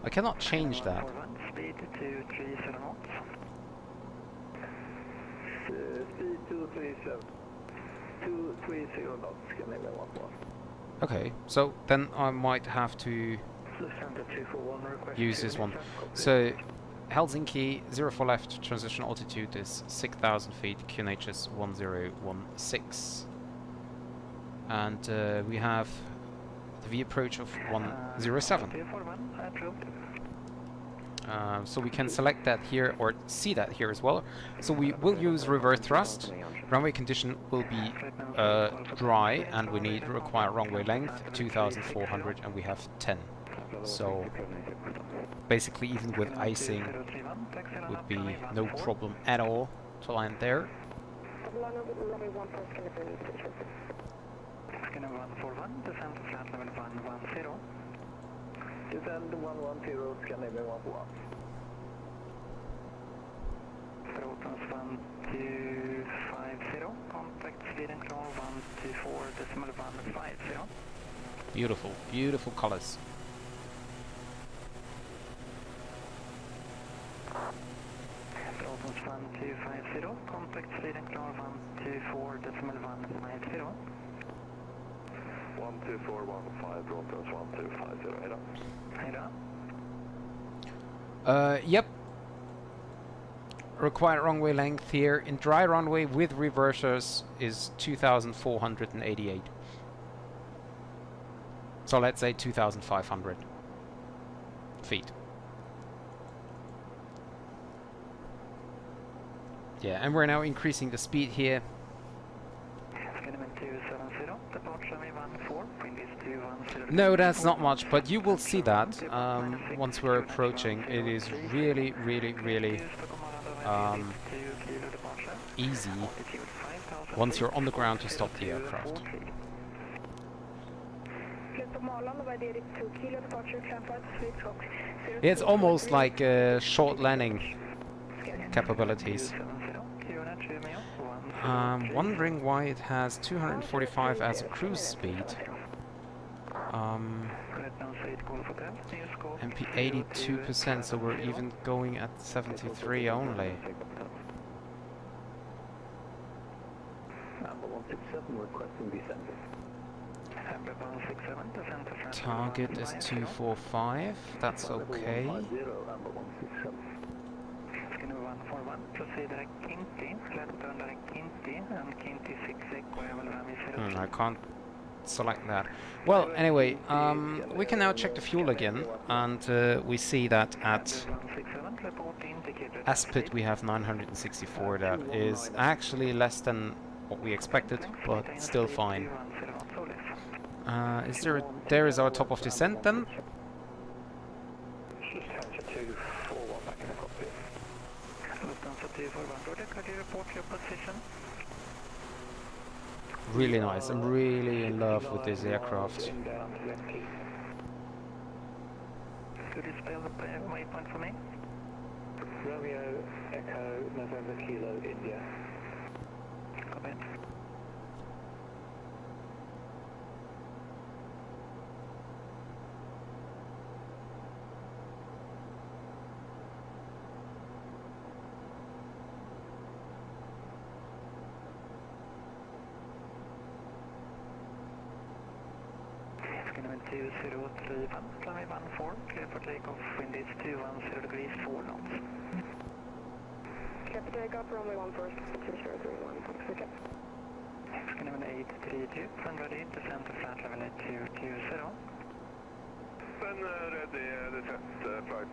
I cannot change that. Speed to 37 knots. Speed 230 knots. Okay, so then I might have to use this one. So Helsinki 04 left, transition altitude is 6,000 feet, QNH is 1016. And we have the V approach of 107. So we can select that here or see that here as well. So we will use reverse thrust. Runway condition will be dry, and we require runway length 2,400, and we have 10. So basically, even with icing, would be no problem at all to land there. Scanner 141, descend to flat level 110. Descend 110, scan level 141. Braathens 1250, contact Sweden Claw 124.150. Beautiful, beautiful colors. Braathens 1250, contact Sweden Claw 124.150. 12415, Braathens 1250, hejdå. Hejdå. Yep. Required runway length here in dry runway with reversers is 2,488. So let's say 2,500 feet. Yeah, and we're now increasing the speed here. No, that's not much, but you will see that once we're approaching. It is really, really, really easy once you're on the ground to stop the aircraft. It's almost like short landing capabilities. I'm wondering why it has 245 as a cruise speed. MP 82%, so we're even going at 73 only. Target is 245, that's okay. I can't select that. Well, anyway, we can now check the fuel again, and we see that at Aspit we have 964. That is actually less than what we expected, but still fine. There is our top of descent then. Really nice. I'm really in love with this aircraft. Could you spell the waypoint for me? Romeo Echo November Kilo India. Copy. Skyline 2035, runway 14, clear for takeoff, wind is 210 degrees, 4 knots. Clear for takeoff, runway 14, 2031, okay. Skyline 832, turn ready, descend to flat level 8220. Then ready, descent flight,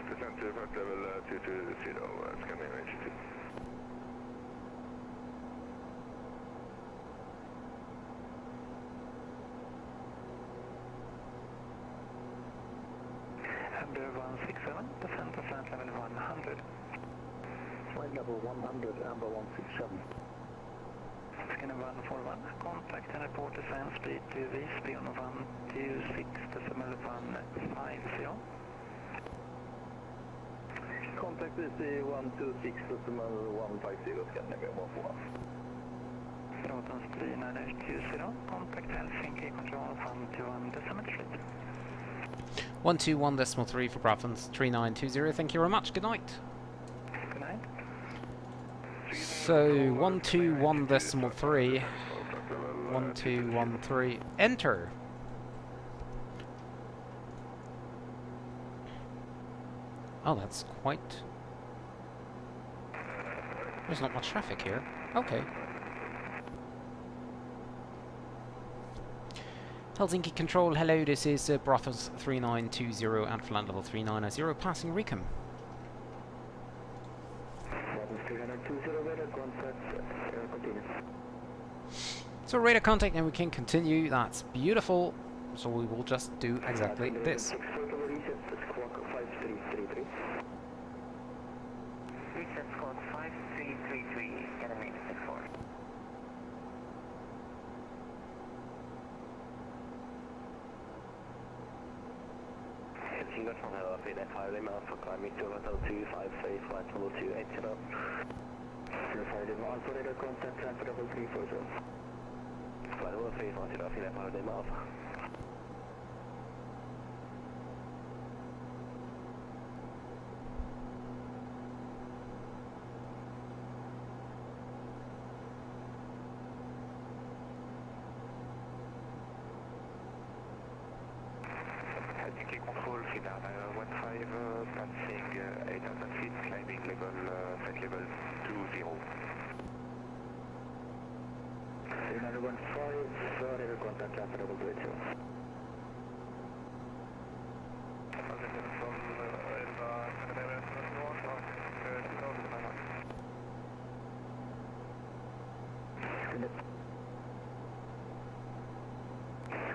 descent to flight level 220, Skyline 82. Amber 167, descend to flight level 100. Flight level 100, Amber 167. Scanner 141, contact and report descent speed to VSP on 126.150. Contact VSP 126.150, Scandinavia 141. Braathens 39820, contact Helsinki control 121.3. 121.3 for Braathens 3920. Thank you very much. Good night. Good night. So 121.3. 1213. Enter. Oh, that's quite. There's not much traffic here. Okay. Helsinki Control, hello, this is Braathens 3920 at flight level 390, passing Recon. Braathens 320, radar contact, continue. So radar contact and we can continue, that's beautiful. So we will just do exactly this. Reset squawk 5333, enemy 64. Helsinki from Hello, Finland, highway mount for climbing to Hotel 25, safe flight level 280. Certified mount for radar contact, transfer level 340. Flight level 340, Finland, highway mount. Helsinki Control, Finland, 15, passing 8,000 feet, climbing level, flight level 20. 315, radar contact, transfer level 280.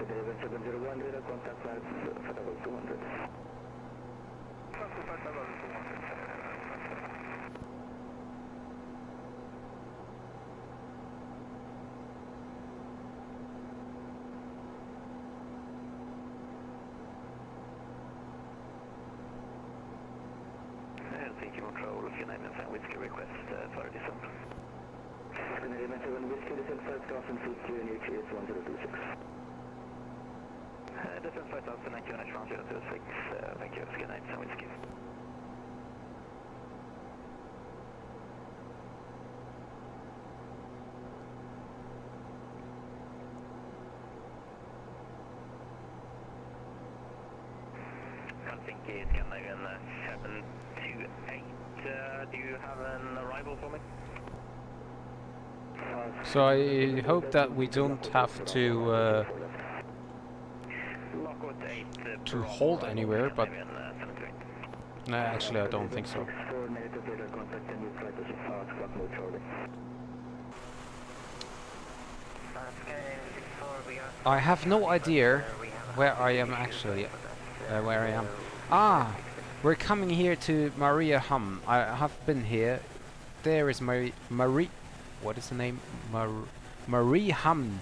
Scandinavian 701, radar contact, flight level 200. Helsinki Control, Finland, Whiskey request for descent. Scandinavian 7 Whiskey, descent 5,000 feet to nucleus 1026. Descent 5,000 and QNH 1026, thank you, Scandinavian Whiskey. Helsinki, Scandinavian 728. Do you have an arrival for me? So I hope that we don't have to hold anywhere, but no, actually I don't think so. I have no idea where I am actually. Where I am. Ah, we're coming here to Mariehamn. I have been here. There is Marie. What is the name? Mariehamn.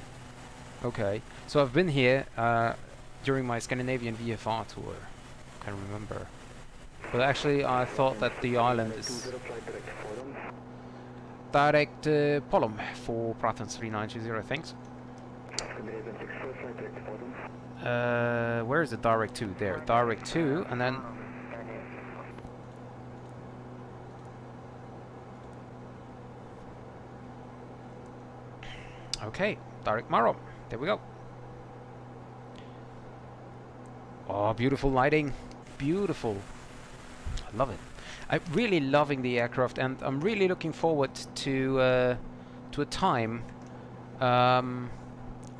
Okay, so I've been here during my Scandinavian VFR tour. Can't remember. But actually, I thought that the island is direct Polom for Braathens 3920. Thanks. Where is the direct to? There, direct to, and then. Okay, direct Marom. There we go. Oh, beautiful lighting. Beautiful. I love it. I'm really loving the aircraft, and I'm really looking forward to a time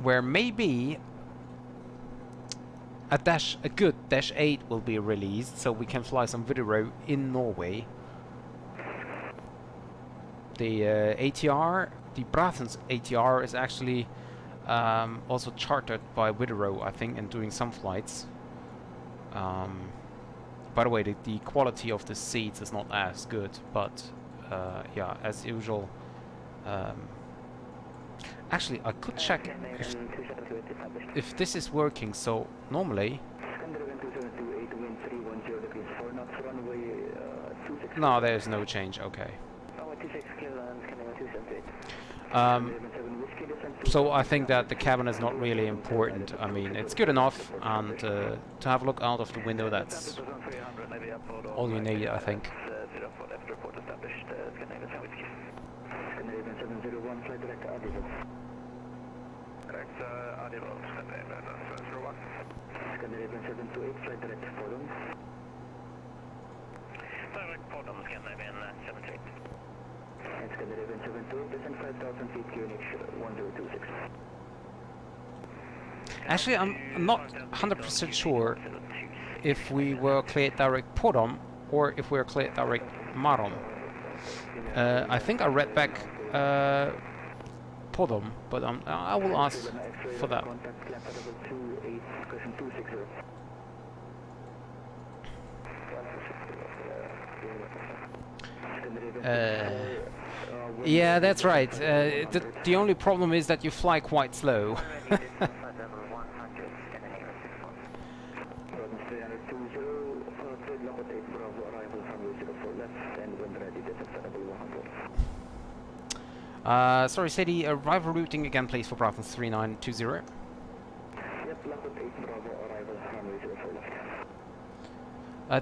where maybe a good Dash 8 will be released, so we can fly some video in Norway. The ATR, the Braathens ATR, is actually also chartered by Widerøe, I think, and doing some flights. By the way, the quality of the seats is not as good, but yeah, as usual. Actually, I could check if this is working. So normally, no, there's no change. Okay. So I think that the cabin is not really important. I mean, it's good enough, and to have a look out of the window, that's all you need, I think. Actually, I'm not 100% sure if we were cleared direct Podom or if we were cleared direct Marom. I think I read back Podom, but I will ask for that. Yeah, that's right. The only problem is that you fly quite slow. Sorry, say the arrival routing again, please, for Braathens 3920.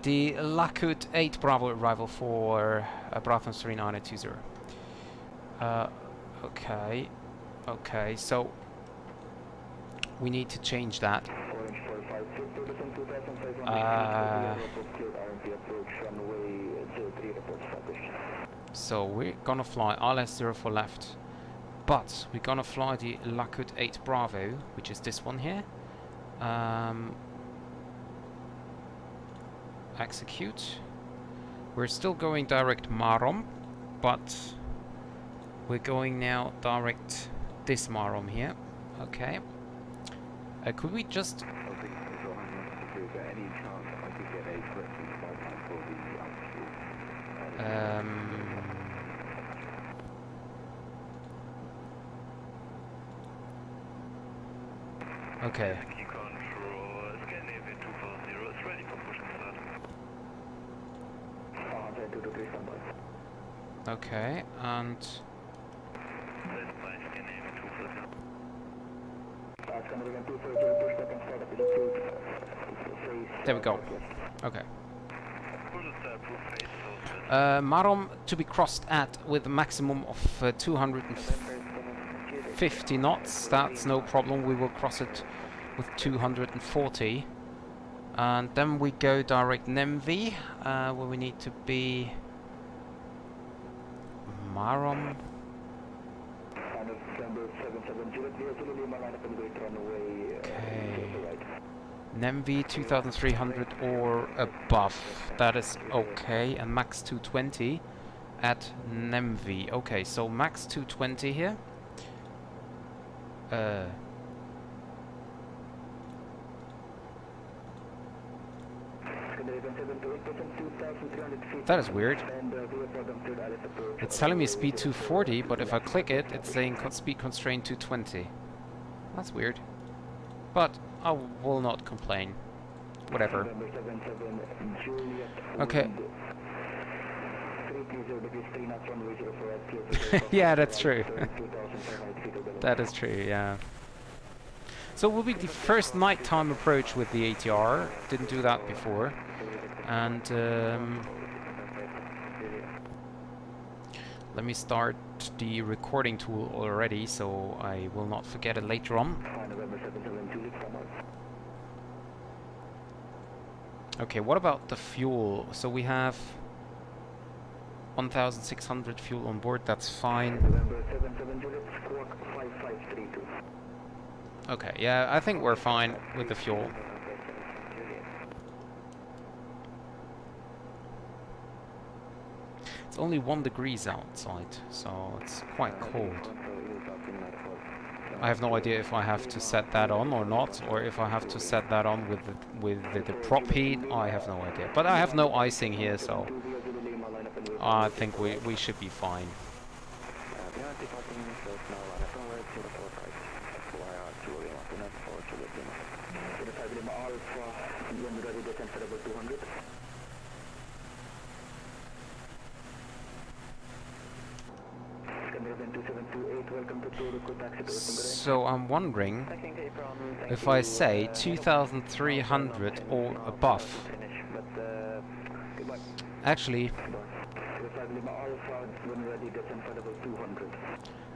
The Lakut 8 Bravo arrival for Braathens 3920. Okay. Okay, so we need to change that. So we're gonna fly RLS 04 left, but we're gonna fly the Lakut 8 Bravo, which is this one here. Execute. We're still going direct Marom, but we're going now direct this Marom here. Okay. Could we just... okay. Okay, and... there we go. Okay. Marom to be crossed at with a maximum of 250 knots. That's no problem. We will cross it with 240. And then we go direct Nemvi, where we need to be... Marom. Okay. NEMV 2300 or above. That is okay. And max 220 at NEMV. Okay, so max 220 here. That is weird. It's telling me speed 240, but if I click it, it's saying speed constraint 220. That's weird. But I will not complain. Whatever. Okay. Yeah, that's true. That is true, yeah. So it will be the first nighttime approach with the ATR. Didn't do that before. And let me start the recording tool already, so I will not forget it later on. Okay, what about the fuel? So we have 1,600 fuel on board, that's fine. Okay, yeah, I think we're fine with the fuel. It's only 1 degree outside, so it's quite cold. I have no idea if I have to set that on or not, or if I have to set that on with the prop heat. I have no idea. But I have no icing here, so I think we should be fine. So I'm wondering if I say 2,300 or above. Actually,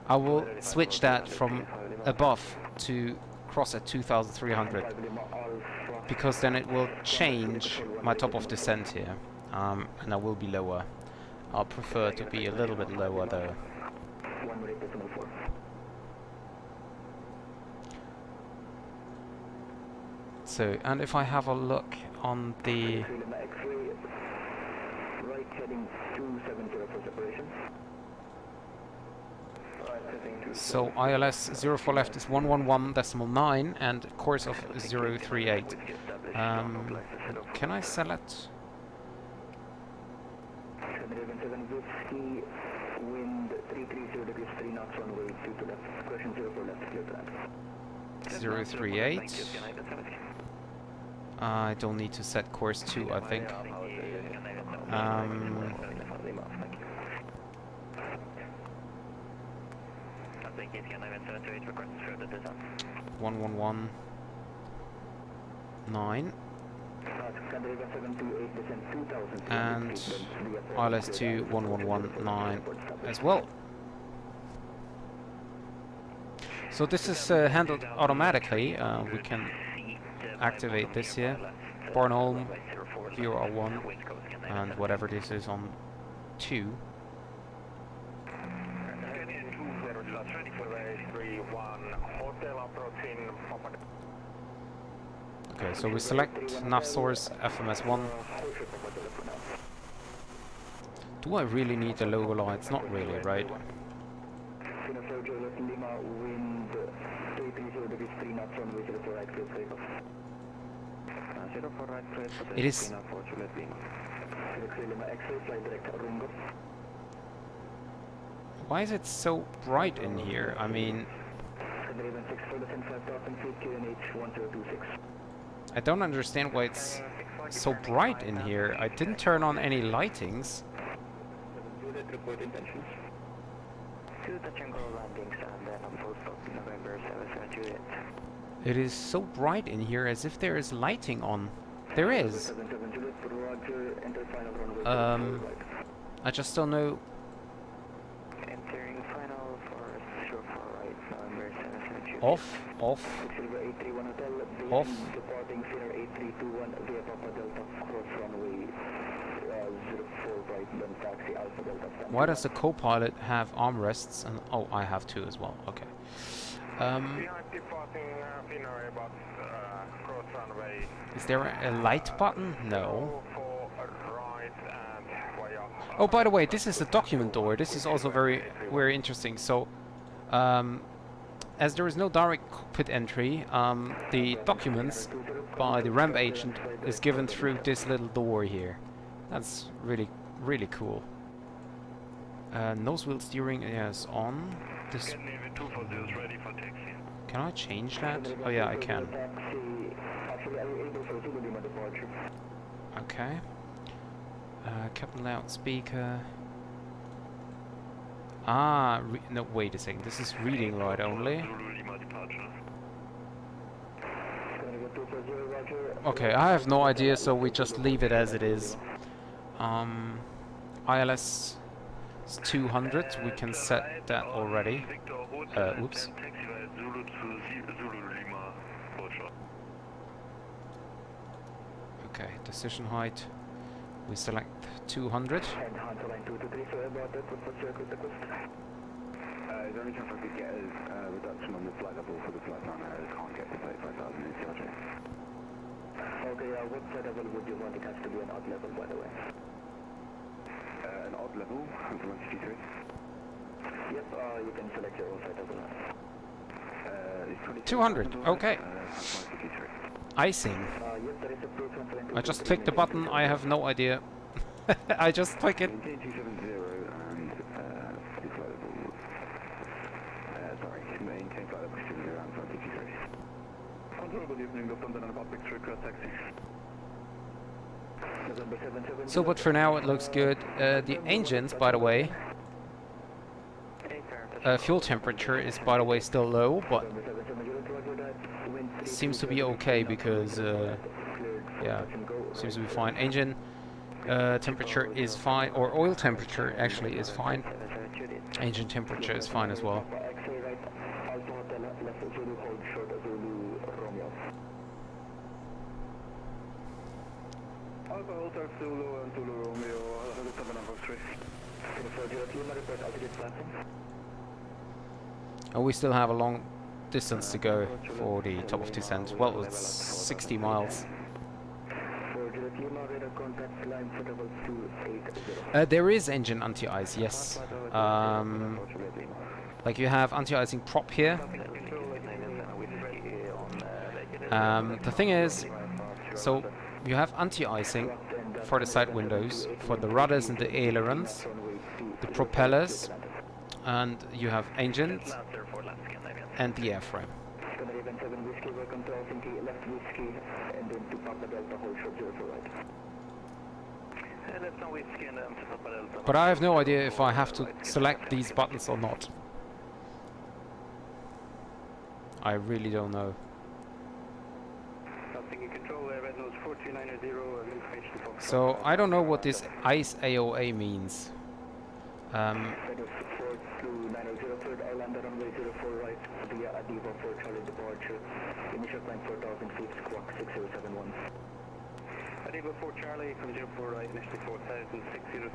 I will switch that from above to cross at 2,300, because then it will change my top of descent here, and I will be lower. I'll prefer to be a little bit lower though. So, and if I have a look on the... So ILS 04 left is 111.9 and course of 038. Can I select? Wind 330 degrees 3 knots runway 2 to left. Correction 04 left, clear to land. 038. I don't need to set course 2, I think. 111.9. And ILS2 111.9 as well. So this is handled automatically. We can activate this here. Bornholm, VOR1, and whatever this is on 2. Okay, so we select nav source FMS1. Do I really need the logo lights? Not really, right? It is... Why is it so bright in here? I mean... I don't understand why it's so bright in here. I didn't turn on any lightings. It is so bright in here as if there is lighting on. There is. I just don't know. Off, off, off. Why does the co-pilot have armrests? And oh, I have two as well. Okay. Is there a light button? No. Oh, by the way, this is a document door. This is also very interesting. So, as there is no direct cockpit entry, the documents by the ramp agent is given through this little door here. That's really cool. Nose wheel steering is on. This. Can I change that? Oh yeah, I can. Okay. Cabin loudspeaker. Ah, no, wait a second. This is reading light only. Okay, I have no idea, so we just leave it as it is. ILS 200, we can set that already. Oops. Okay, decision height. We select 200. Is there any chance I could get a reduction on the flight level for the flight plan? I can't get to 35,000 in CRJ. Okay, what flight level would you want? It has to be an odd level, by the way. An odd level? 153? Yep, you can select your own flight level. 200, okay. Icing. I just click the button, I have no idea. I just click it. Maintain 270 and flight level. Sorry, maintain flight level 270 and 553. Control, good evening, Lufthansa and public request taxi. So, but for now it looks good. The engines, by the way, fuel temperature is, by the way, still low, but seems to be okay because, yeah, seems to be fine. Engine temperature is fine, or oil temperature actually is fine. Engine temperature is fine as well. And we still have a long distance to go for the top of descent. Well, it's 60 miles. There is engine anti-ice, yes. Like you have anti-icing prop here. The thing is, so you have anti-icing for the side windows, for the rudders and the ailerons, the propellers, and you have engines and the airframe. But I have no idea if I have to select these buttons or not. I really don't know. So I don't know what this ICE AOA means.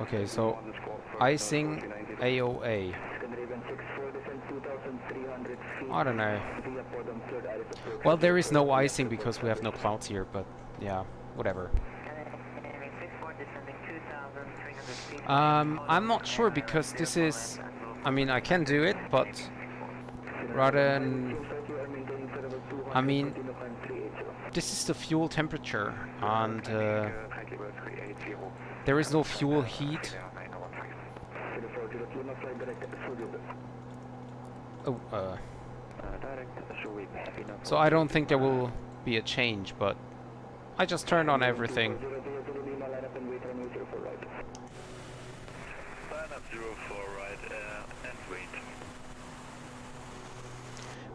Okay, so icing AOA. I don't know. Well, there is no icing because we have no clouds here, but yeah, whatever. I'm not sure because this is, I mean, I can do it, but rather than, I mean, this is the fuel temperature, and there is no fuel heat. Oh, so I don't think there will be a change, but I just turned on everything.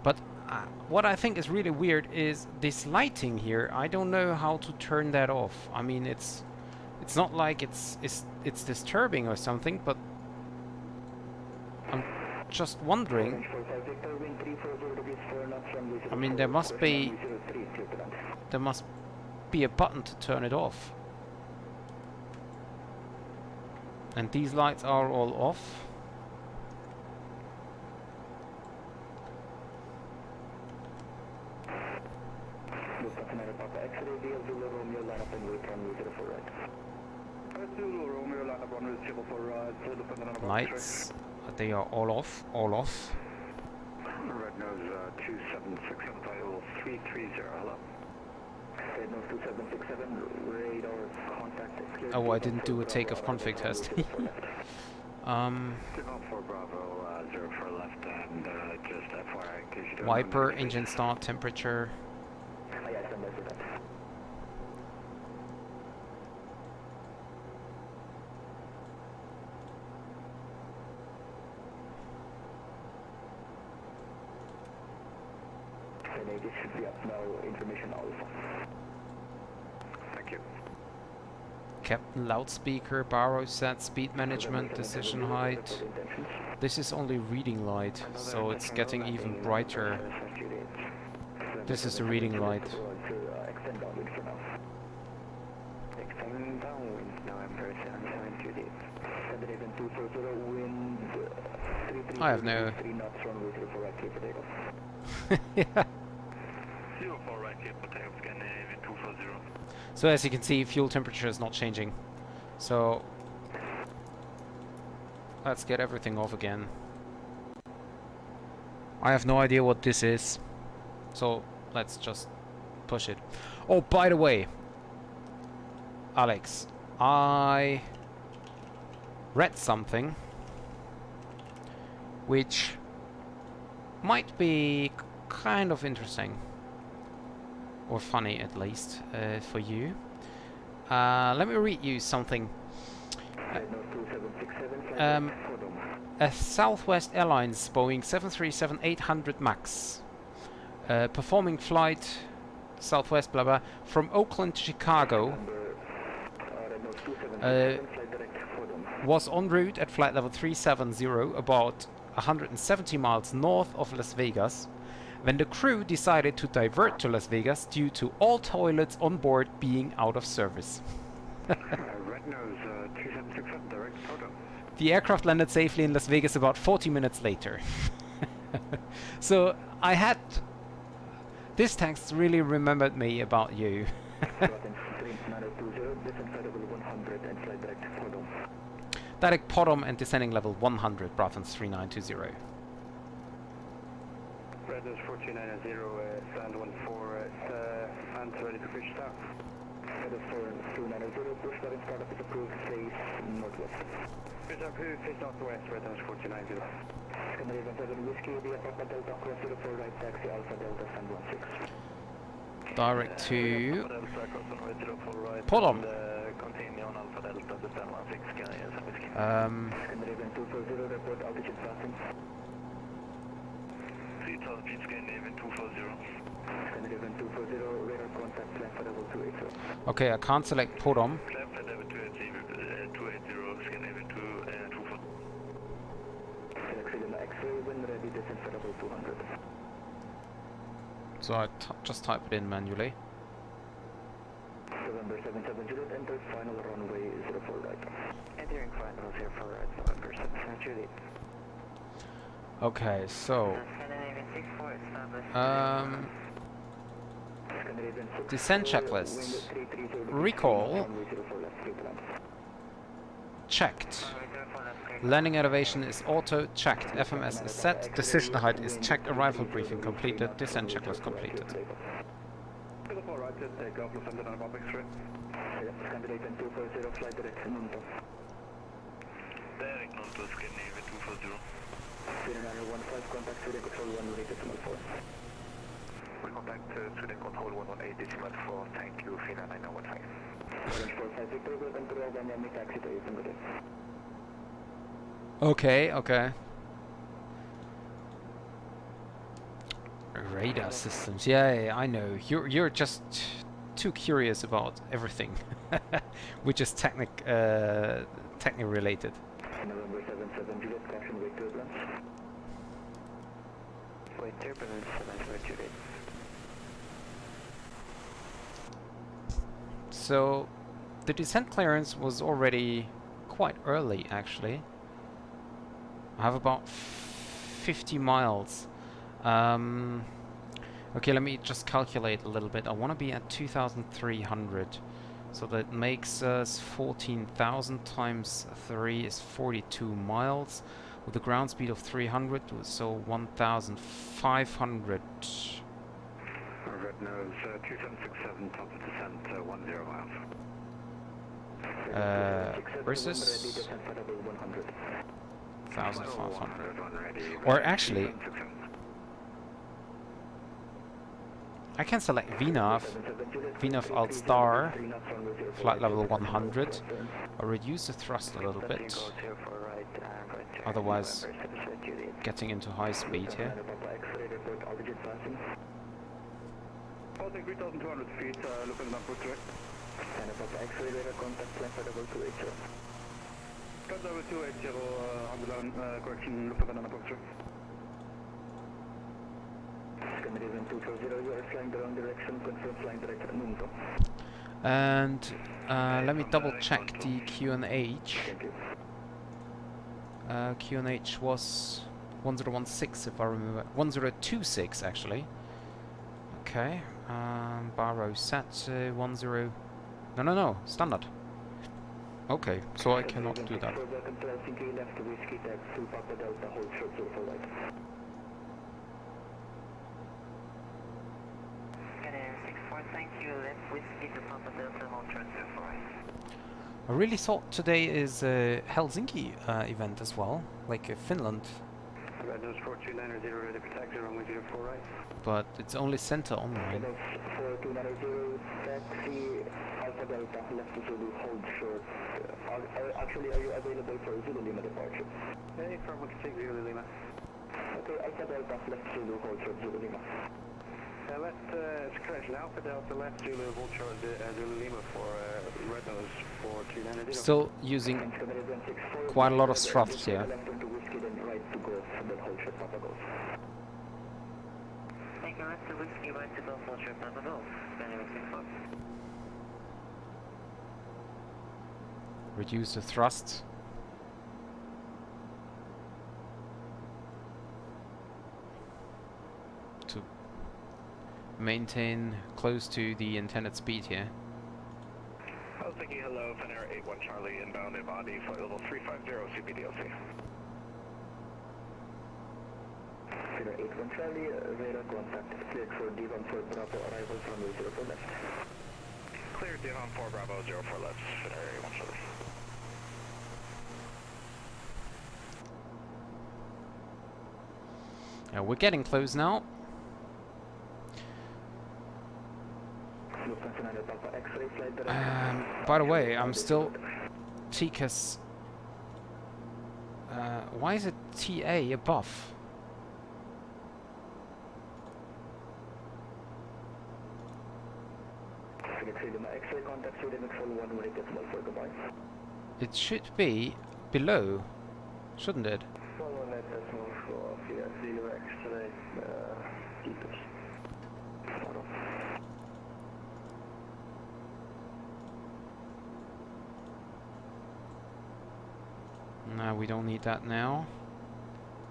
But what I think is really weird is this lighting here. I don't know how to turn that off. I mean, it's not like it's disturbing or something, but I'm just wondering. I mean, there must be a button to turn it off. And these lights are all off. Lufthansa Papa X-ray, DL Zulu Romeo, line up and wait runway 04 right. Zulu Romeo, line up runway 04 right, Lufthansa Papa Lights, they are all off, all off. Red nose 2767, final 330, hello. Red nose 2767, radar contact clear. Oh, I didn't do a takeoff config test. Signal 4 Bravo, 04 left, and just FYI, in case you don't know, Wiper, engine start, temperature. yeah, send us that. This should be up now, information alpha. Thank you. Captain loudspeaker, baro set, speed management, decision height. This is only reading light, so it's getting even brighter. This is the reading light. Extend downwind for now. Extend downwind, November 772. 7240, wind 33. I have no... 3 knots, runway 04 right, clear for takeoff. Yeah. 04 right, clear for takeoff, Scandinavian 240. So as you can see, fuel temperature is not changing. So let's get everything off again. I have no idea what this is, so let's just push it. Oh, by the way, Alex, I read something which might be kind of interesting, or funny at least, for you. Let me read you something. A Southwest Airlines Boeing 737-800 MAX performing flight Southwest blah blah from Oakland to Chicago was en route at flight level 370 about 170 miles north of Las Vegas when the crew decided to divert to Las Vegas due to all toilets on board being out of service. Red nose 2767, direct photo. The aircraft landed safely in Las Vegas about 40 minutes later. So I had... This text really remembered me about you. Direct Potom and descending level 100, Braathens 3920. Red nose 1490, stand 14, hands ready to push start. Red nose 4290, push start and startup is approved, face northwest. Push approved, face northwest, red nose 1490. Scandinavian 7 Whiskey, via Papa Delta, cross 04 right, taxi Alpha Delta, stand 16. Direct to Potom. Potom. Continue on Alpha Delta, descend 16, Scandinavian 240, report altitude passing. 3000 feet, Scandinavian 240. Scandinavian 240, radar contact, climb for level 280. Okay, I can't select Potom. Climb for level 280, Scandinavian 240. Select signal X-ray, when ready, descend for level 200. So I just type it in manually. November 770, enter final runway 04 right. Entering final 04 right, November 770. Okay, so descent checklist. Recall checked. Landing elevation is auto checked. FMS is set. Decision height is checked. Arrival briefing completed. Descent checklist completed. Takeoff, Lufthansa on Bob X-ray. Scandinavian 240, flight direct Nunto. Direct Nunto, Scandinavian 240. 0915, contact Sweden Control 118 decimal 4. We contact Sweden Control 118 decimal 4, thank you, Fina 9015. Orange 45 Victor, welcome to Miami taxi to Houston, good day. Okay, okay. Radar systems. Yeah, I know. You're just too curious about everything, which is technic related. November 77 Juliet, caution, wait turbulence. Wait turbulence, 77 Juliet. So the descent clearance was already quite early, actually. I have about 50 miles. Okay, let me just calculate a little bit. I want to be at 2,300. So that makes us 14,000 times 3 is 42 miles. With a ground speed of 300, so 1,500. Red nose 2767, top of descent 10 miles. Versus 1,500. Or actually, I can select VNAV Alt Star, flight level 100. I'll reduce the thrust a little bit. Otherwise, getting into high speed here. Holding 3,200 feet, looking at approach direct. Accelerator contact flight level 280. Cut level 280, correction, looking at approach direct. Scandinavian 240, you are flying the wrong direction, confirm flying direct Mundo. And let me double check the QNH. QNH was 1016 if I remember. 1026 actually. Okay. Baro set 10. No, standard. Okay, so I cannot do that. I really thought today is a Helsinki event as well, like Finland. Red nose 4290, ready for taxi, runway 04 right. But it's only center online. 4290, taxi, Alpha Delta, left to Zulu, hold short. Actually, are you available for Zulu Lima departure? Hey, from we can take Zulu Lima. Okay, Alpha Delta, left Zulu, hold short, Zulu Lima. Left, it's correction, Alpha Delta, left Zulu, hold short, Zulu Lima for red nose 4290. Still using quite a lot of thrust here. Thank you, left to whiskey, right to go, full trip, Papa Golf. Reduce the thrust. To maintain close to the intended speed here. Helsinki, hello, Finnair 81 Charlie, inbound Ivandi, flight level 350, CPDLC. Finnair 81 Charlie, radar contact, cleared for D1 for Bravo, arrival from 04 left. Clear D1 4 Bravo, 04 left, Finnair 81 Charlie. Yeah, we're getting close now. By the way, I'm still TCAS. Why is it TA above? It should be below, shouldn't it? No, we don't need that now.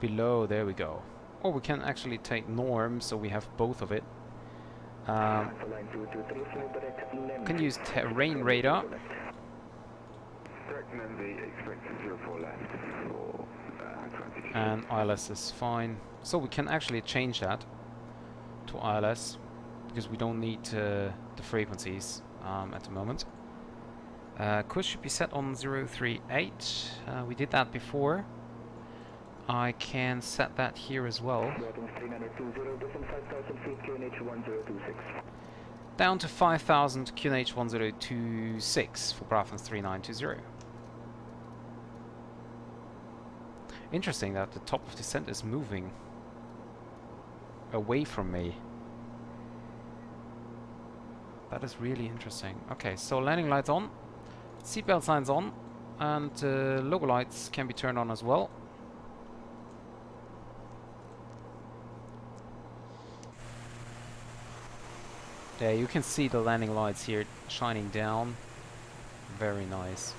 Below, there we go. Or we can actually take norm, so we have both of it. Can use terrain radar. And ILS is fine. So we can actually change that to ILS, because we don't need the frequencies at the moment. Course should be set on 038. We did that before. I can set that here as well. Down to 5,000 QNH 1026 for Braathens 3920. Interesting that the top of descent is moving away from me. That is really interesting. Okay, so landing lights on, seatbelt signs on, and logo lights can be turned on as well. There, you can see the landing lights here shining down. Very nice.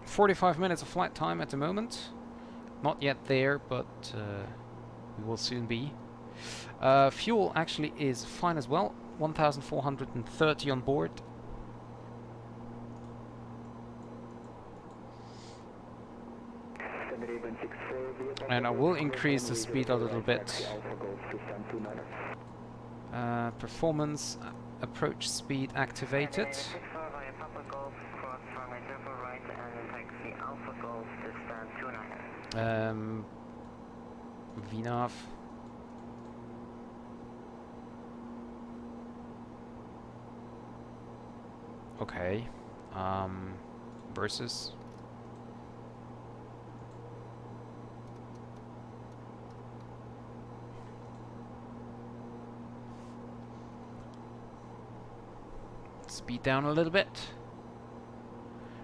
45 minutes of flight time at the moment. Not yet there, but we will soon be. Fuel actually is fine as well. 1,430 on board. And I will increase the speed a little bit. Performance approach speed activated. VNAV. Okay. Versus. Speed down a little bit.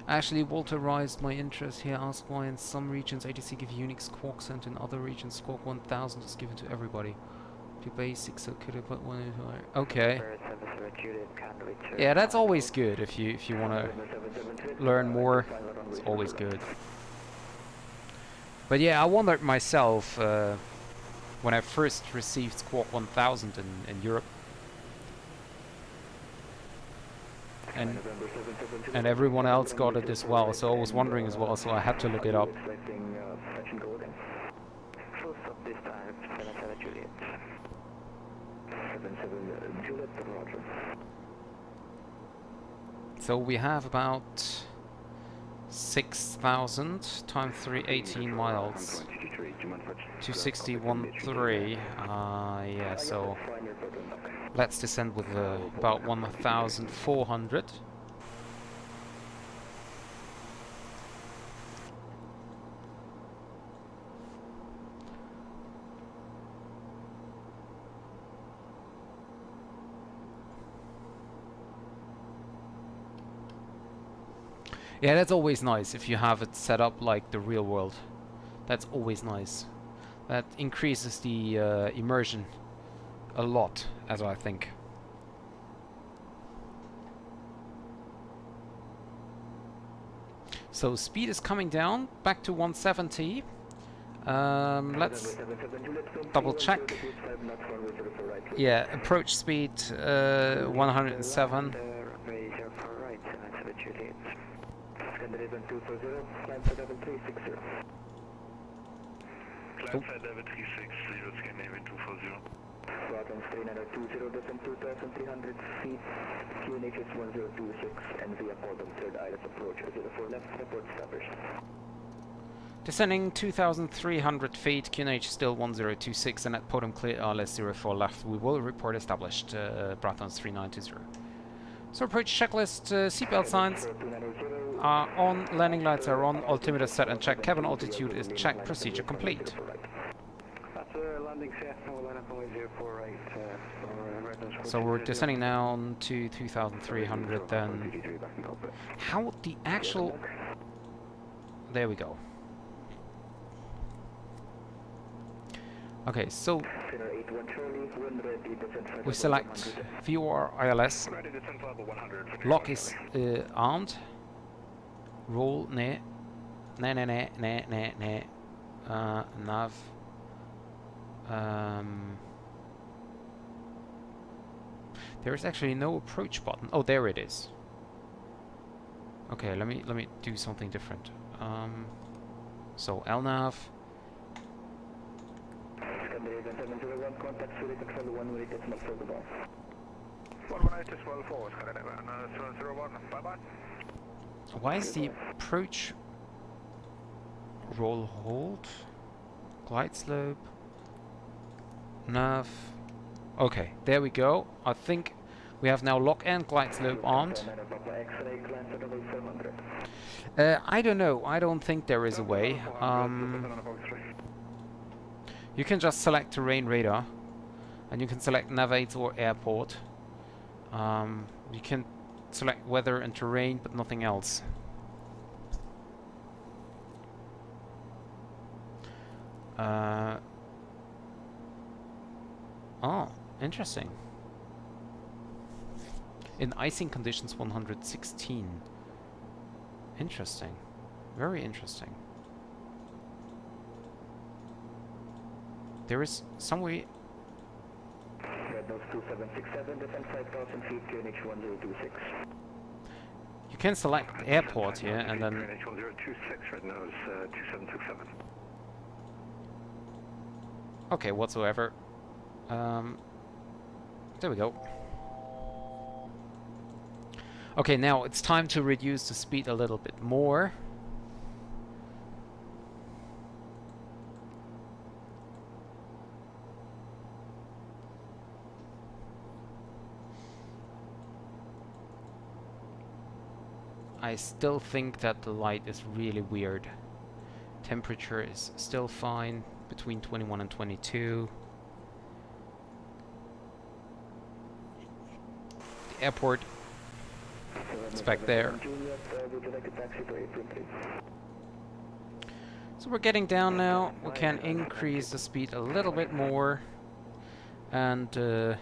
Actually, Walter raised my interest here. Asked why in some regions ATC give unique squawks and in other regions squawk 1000 is given to everybody. To basic, so could I put one in here? Okay. Yeah, that's always good if you want to learn more. It's always good. But yeah, I wondered myself when I first received Squawk 1000 in Europe. And everyone else got it as well, so I was wondering as well, so I had to look it up. So we have about 6,000 times 318 miles. 261.3. Yeah, so let's descend with about 1,400. Yeah, that's always nice if you have it set up like the real world. That's always nice. That increases the immersion a lot, as I think. So speed is coming down back to 170. Let's double check. Yeah, approach speed 107. Climb 7360, Scandinavian 240. Braathens 3920, descend 2,300 feet, QNH is 1026, and via Poldham, third ILS approach, 04 left, report established. Descending 2,300 feet, QNH still 1026, and at Podham clear ILS 04 left, we will report established, Braathens 3920. So approach checklist, seatbelt signs are on, landing lights are on, altimeter set and checked, cabin altitude is checked, procedure complete. So we're descending now to 2,300 then. How the actual... There we go. Okay, so we select VOR ILS, lock is armed, roll nav, there is actually no approach button. Oh, there it is. Okay, let me do something different. So LNAV. Why is the approach roll hold? Glide slope. Nav. Okay, there we go. I think we have now lock and glide slope armed. I don't know. I don't think there is a way. You can just select terrain radar, and you can select navigate or airport. You can select weather and terrain, but nothing else. Oh, interesting. In icing conditions 116. Interesting. Very interesting. There is some way Nose 2767, descend 5,000 feet, QNH 1026. You can select airport here and then QNH 1026, red nose 2767. okay, whatsoever. There we go. Okay, now it's time to reduce the speed a little bit more. I still think that the light is really weird. Temperature is still fine, between 21 and 22. The airport is back there. So we're getting down now. We can increase the speed a little bit more. And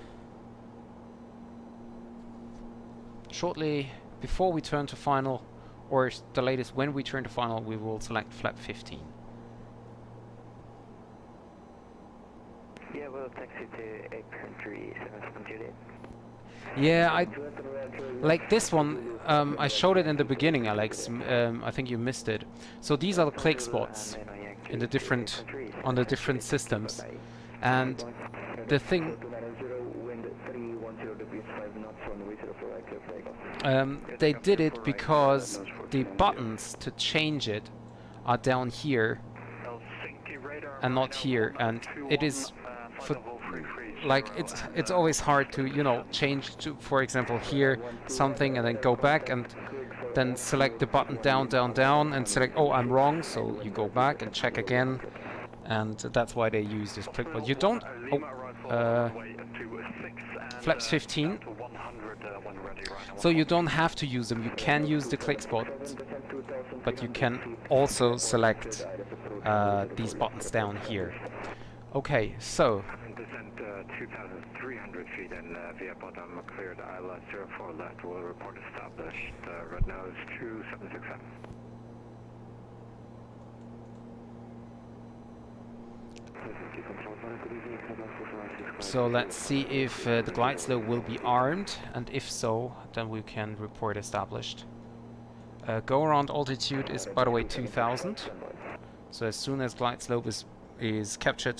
shortly before we turn to final, or the latest when we turn to final, we will select flap 15. Yeah, well, taxi to country 7 Juliet. Yeah, I like this one. I showed it in the beginning, Alex. I think you missed it. So these are the click spots in the different on the different systems, and the thing. They did it because the buttons to change it are down here and not here, and it is for like it's always hard to, you know, change to, for example, here something and then go back and then select the button down, down, down and select, oh, I'm wrong, so you go back and check again, and that's why they use this click. But you don't. Flaps 15. So you don't have to use them. You can use the click spot, but you can also select these buttons down here. Okay, so. Descent 2,300 feet and via bottom cleared ILS 04 left will report established red nose 2767. So let's see if the glide slope will be armed, and if so, then we can report established. Go around altitude is, by the way, 2000. So as soon as glide slope is captured,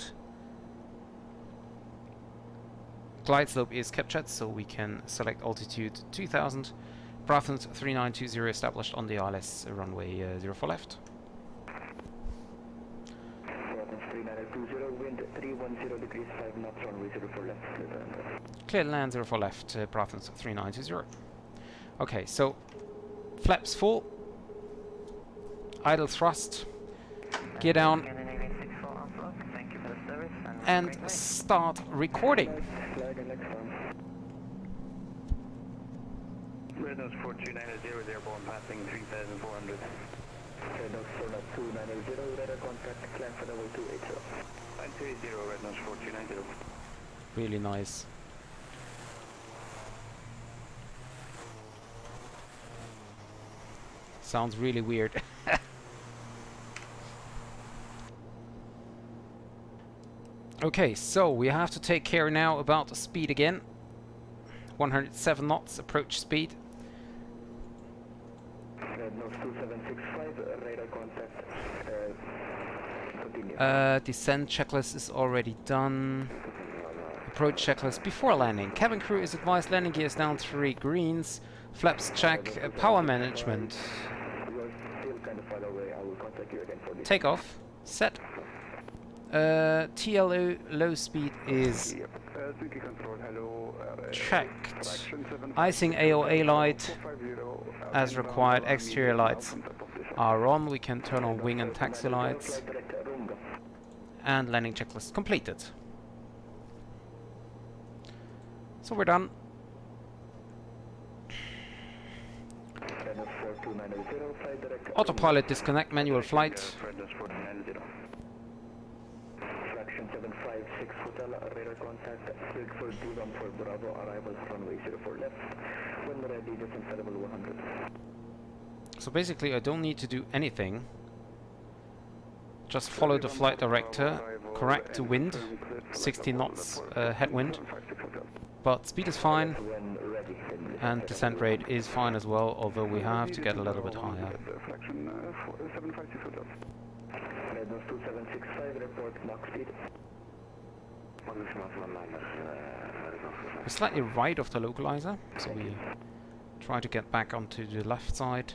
so we can select altitude 2000. Braathens 3920 established on the ILS runway 04 left. Wind 310 degrees 5 knots, runway 04 left. Clear to land 04 left, Braathens 3920. Okay, so flaps full, idle thrust, gear down, and start recording. Red nose 4290, airborne passing 3,400. Red nose 4290, radar contact, climb for level 280. 280, red nose 4290. Really nice. Sounds really weird. Okay, so we have to take care now about the speed again. 107 knots approach speed. Red nose 2765, radar contact, continue. Descent checklist is already done. Approach checklist before landing. Cabin crew is advised landing gear is down 3 greens. Flaps check. Power management. Takeoff. Set. TLO low speed is checked. Icing AOA light as required. Exterior lights are on. We can turn on wing and taxi lights. And landing checklist completed. So we're done. Autopilot disconnect, manual flight. Fraction 756 hotel, radar contact, cleared for Dudam for Bravo, arrivals runway 04 left, when ready, descent level 100. So basically I don't need to do anything. just follow the flight director, correct the wind, 60 knots headwind, but speed is fine, and descent rate is fine as well, although we have to get a little bit higher. We're slightly right of the localizer, so we try to get back onto the left side.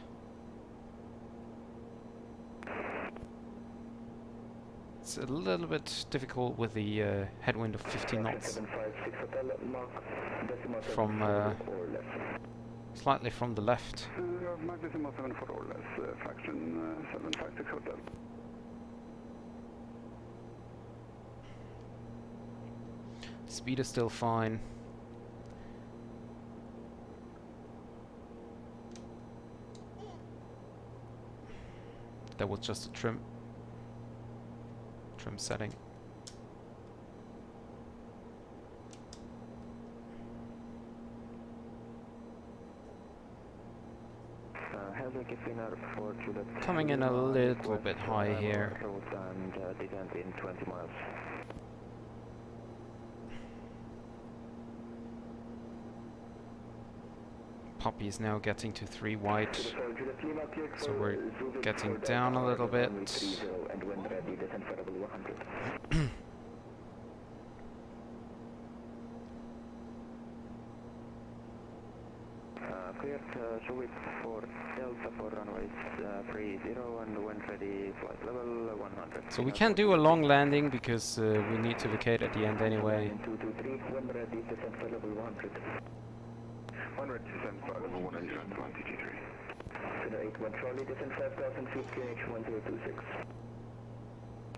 It's a little bit difficult with the headwind of 50 knots from slightly from the left. Speed is still fine. That was just a trim setting. Coming in a little bit high here. Poppy is now getting to 3 wide, so we're getting down a little bit. Cleared, show it for Delta for runways 30 and when ready, flight level 100. So we can't do a long landing because we need to vacate at the end anyway. 223, when ready, descent for level 100. 100 descent for level 100 and 1TG3. 81 Charlie, descent 5,000 feet, QNH 1026.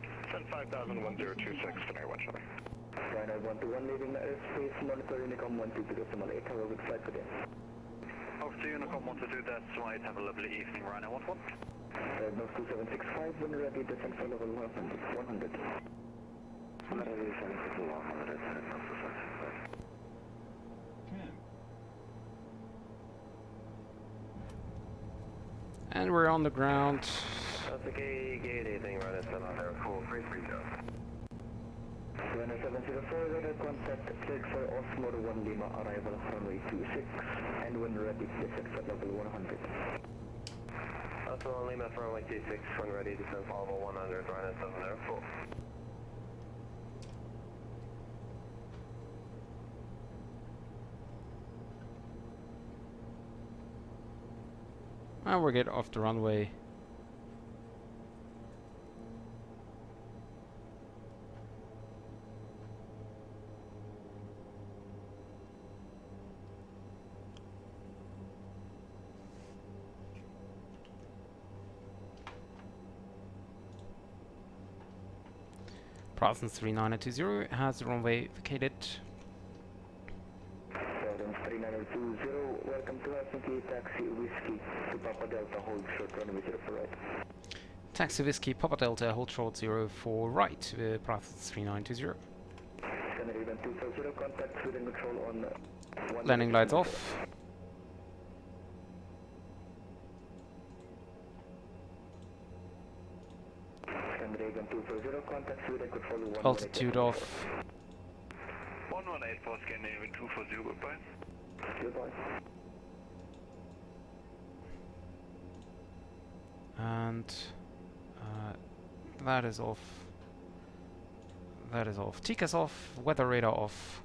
Descent 5,000, 1026, Scenario 1 Charlie. Rhino 121, leaving the airspace, monitor Unicom 120.8, have a good flight today. Off to Unicom 122, that's right, have a lovely evening, Rhino 11. Red nose 2765, when ready, descent for level 100. Ready, descent for 100, Red nose 2765. And we're on the ground. That's okay, gate 18, Rhino 700, full, free go. Rhino 704, radar contact, cleared for Osmo 1 Lima, arrival runway 26, and when ready, descent for level 100. Osmo 1 Lima, runway 26, when ready, descent for level 100, Rhino 704. And we're getting off the runway. Braathens 3920 has the runway vacated. Braathens 3920, welcome to Helsinki, taxi whiskey to Papa Delta, hold short runway 0 for right. Taxi Whiskey, Papa Delta, hold short 0 for right, Braathens 3920. Scanner event 240, contact Sweden control on Landing lights off. Altitude off. 118 for Scandinavian 240, goodbye. Goodbye. And that is off. That is off. TCAS off. Weather radar off.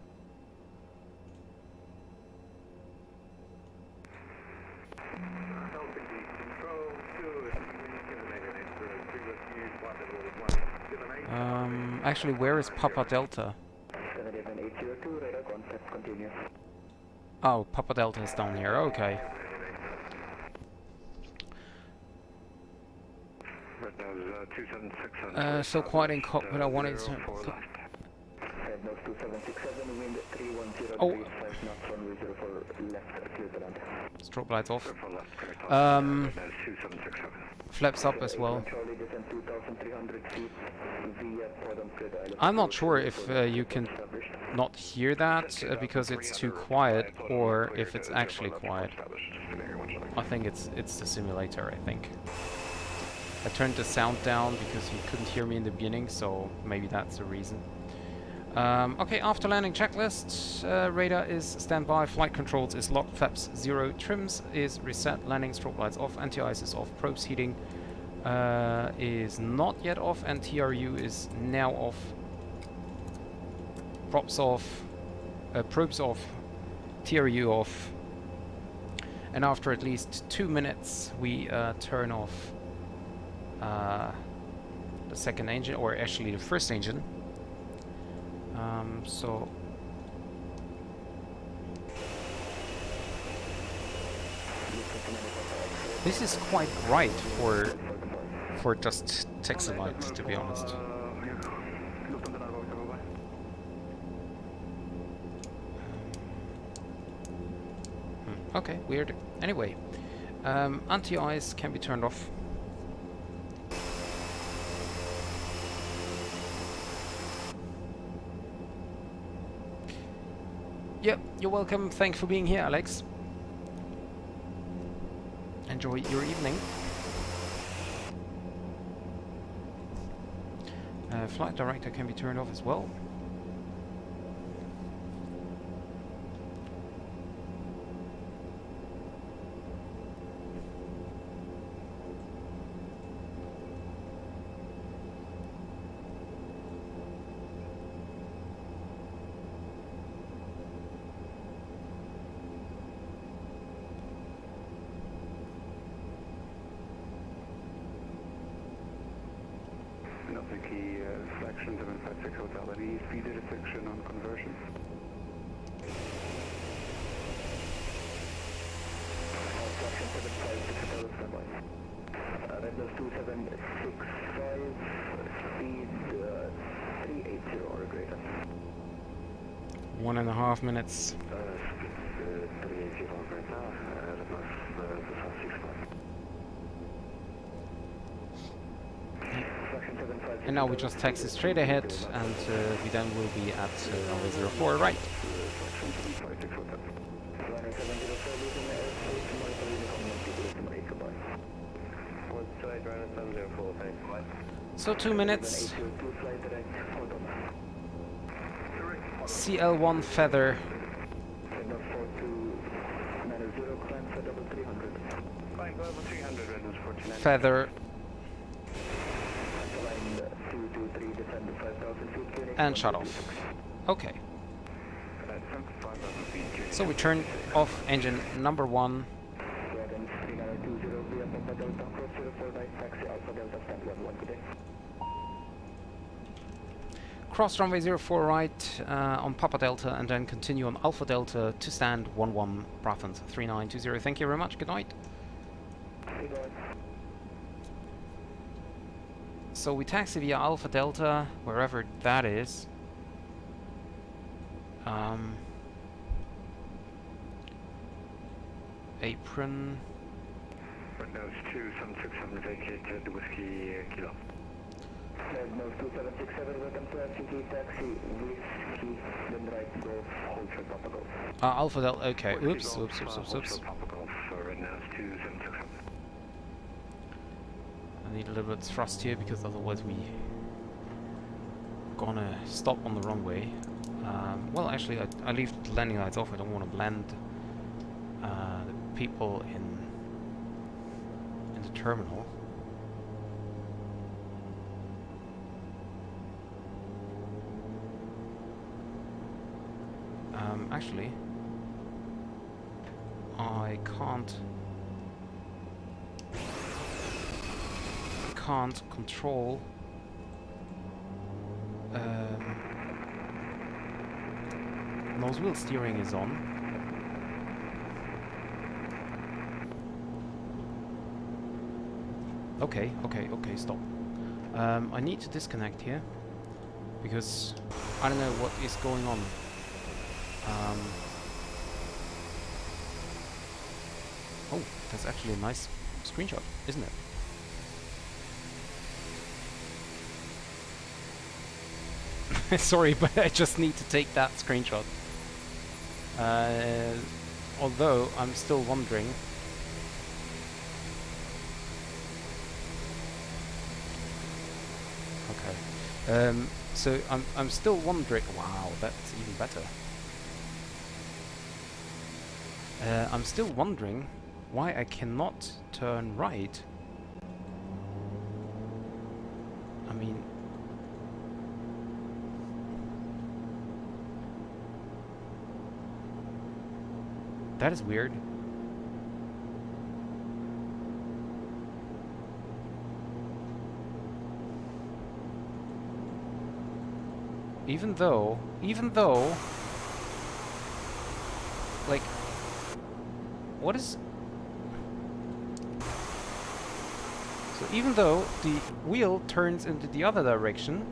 Actually, where is Papa Delta? Oh, Papa Delta is down here. Okay. So quiet in cockpit. I wanted to. Oh. Strobe lights off. Flaps up as well. I'm not sure if you can not hear that because it's too quiet, or if it's actually quiet. I think it's the simulator, I think. I turned the sound down because you couldn't hear me in the beginning, so maybe that's the reason. Okay, after landing checklist, radar is standby, flight controls is locked, flaps 0, trims is reset, landing strobe lights off, anti-ice is off, probes heating is not yet off, and TRU is now off. Props off, probes off, TRU off, and after at least 2 minutes we turn off the second engine, or actually the first engine. So this is quite bright for just Texelite, to be honest. Okay, weird. Anyway, anti-ice can be turned off. Yep, you're welcome. Thanks for being here, Alex. Enjoy your evening. Flight director can be turned off as well. Helsinki, selection 756 Hotel, any speed restriction on conversion? Selection 756 Hotel, standby. Redness 2765, speed 380 or greater. 1.5 minutes. Speed 380 right now, Redness 565. And now we just taxi straight ahead, and we then will be at runway 04 right. So 2 minutes. CL1 feather. Feather. And shut off. Okay. So we turn off engine number 1. Cross runway 04 right on Papa Delta, and then continue on Alpha Delta to stand 11 Braathens 3920. Thank you very much. Good night. So we taxi via Alpha Delta, wherever that is. Apron. Nose 2767 vacated Whiskey Kilo. Nose 2767, welcome to Helsinki, taxi, Whiskey, then right, Golf, hold short, Papa Golf. Alpha Delta, okay, oops. Papa Golf, Red Nose 2767. I need a little bit of thrust here, because otherwise we gonna stop on the runway. Well, actually, I leave the landing lights off. I don't want to blend the people in the terminal. Actually, I can't control nose wheel steering is on. Okay, stop. I need to disconnect here because I don't know what is going on. Oh, that's actually a nice screenshot, isn't it? Sorry, but I just need to take that screenshot. Although I'm still wondering So I'm still wondering. Wow, that's even better. I'm still wondering why I cannot turn right. I mean, that is weird. Even though, like, what is... So even though the wheel turns into the other direction,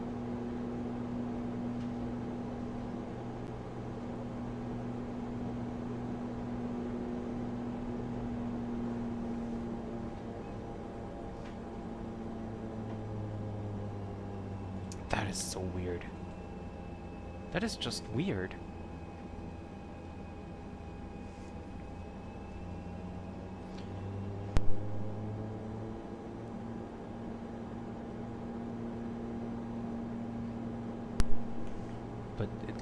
that is so weird. That is just weird. But it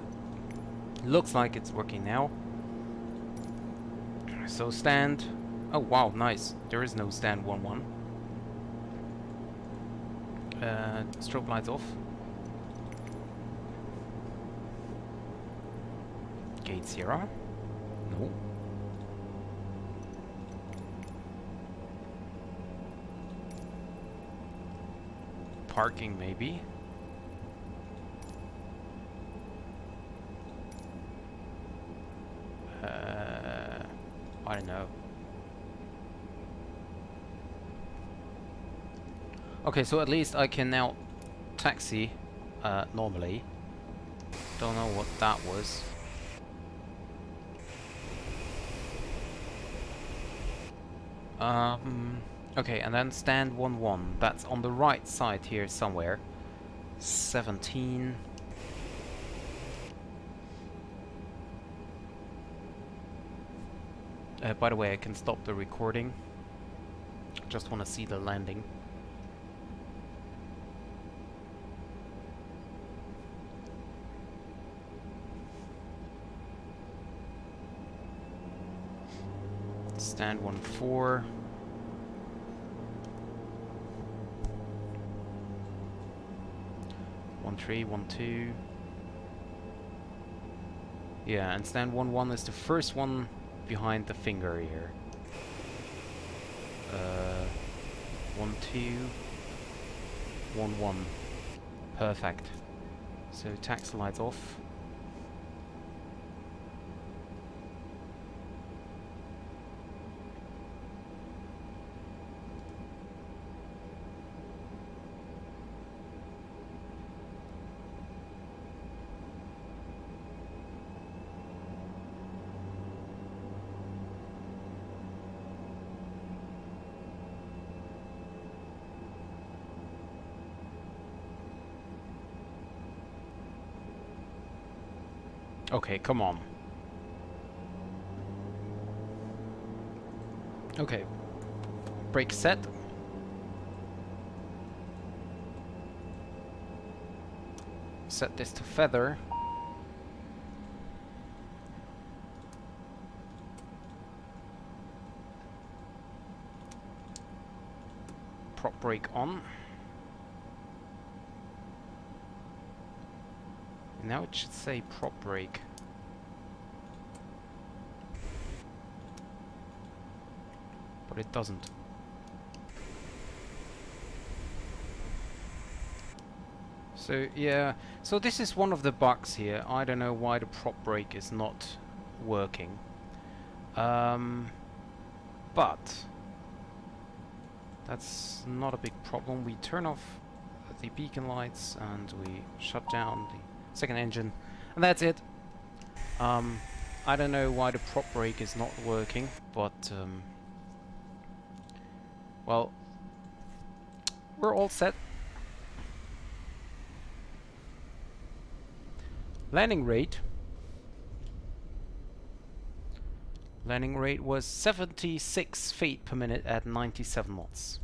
looks like it's working now. So stand... Oh wow, nice. There is no stand 1-1. Strobe lights off. Gate 0. No. Parking maybe. I don't know. Okay, so at least I can now taxi normally. Don't know what that was. Okay, and then stand 1-1. That's on the right side here somewhere. 17. By the way, I can stop the recording. Just want to see the landing. Stand 1-4. One 3, 1 2. Yeah, and stand 1-1 is the first one behind the finger here. 1 2, 1 1. Perfect. So taxi lights off. Okay, come on. Okay. Brake set. Set this to feather. Prop brake on. Now it should say prop brake. But it doesn't. So yeah, so this is one of the bugs here. I don't know why the prop brake is not working. But that's not a big problem. We turn off the beacon lights and we shut down the second engine, and that's it. I don't know why the prop brake is not working, but well, we're all set. Landing rate was 76 feet per minute at 97 knots.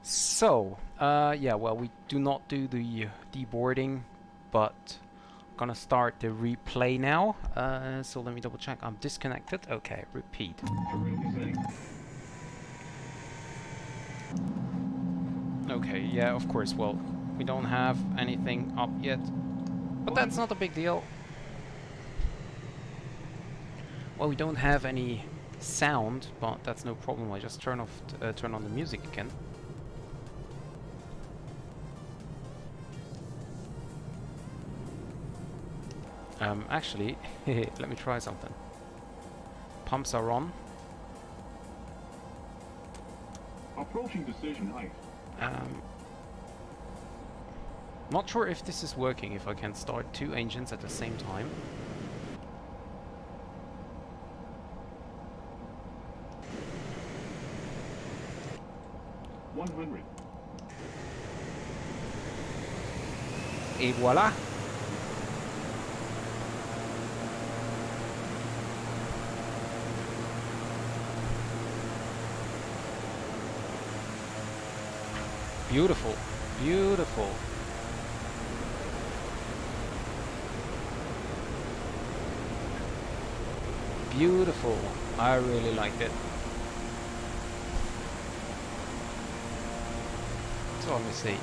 So, yeah, well, we do not do the deboarding, but I'm gonna start the replay now. So let me double check. I'm disconnected. Okay, repeat. Okay, yeah, of course. Well, we don't have anything up yet, but that's not a big deal. Well, we don't have any sound, but that's no problem. I just turn on the music again. Actually, let me try something. Pumps are on. Approaching decision height. Not sure if this is working, if I can start 2 engines at the same time. Et voilà. Beautiful, beautiful. Beautiful. I really liked it. So let me see.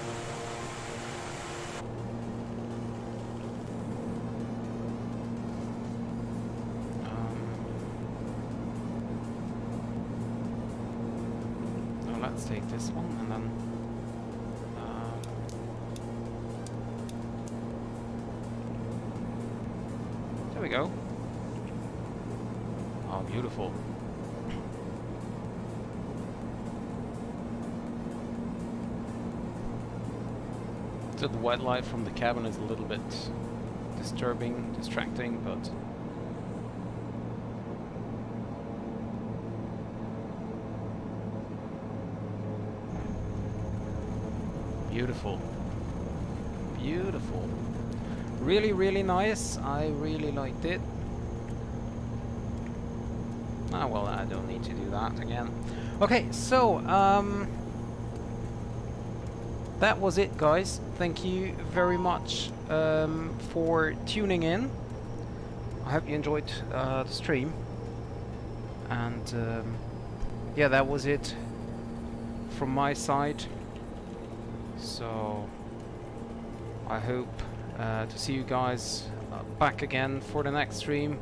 Now let's take this one and then there we go. Oh, beautiful. So the white light from the cabin is a little bit distracting, but beautiful. Beautiful. Really, really nice. I really liked it. Ah, well, I don't need to do that again. Okay, so, that was it, guys. Thank you very much for tuning in. I hope you enjoyed the stream. And, yeah, that was it from my side. So, I hope to see you guys back again for the next stream.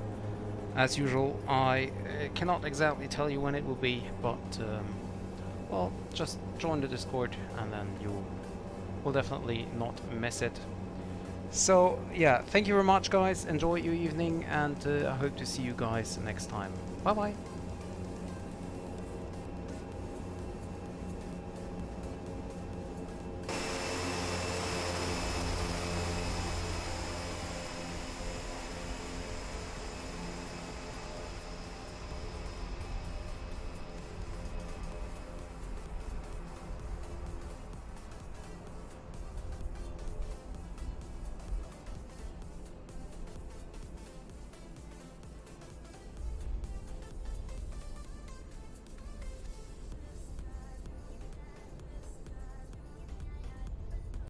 As usual, I cannot exactly tell you when it will be, but well, just join the Discord and then you will definitely not miss it. So yeah, thank you very much, guys. Enjoy your evening, and I hope to see you guys next time. Bye bye.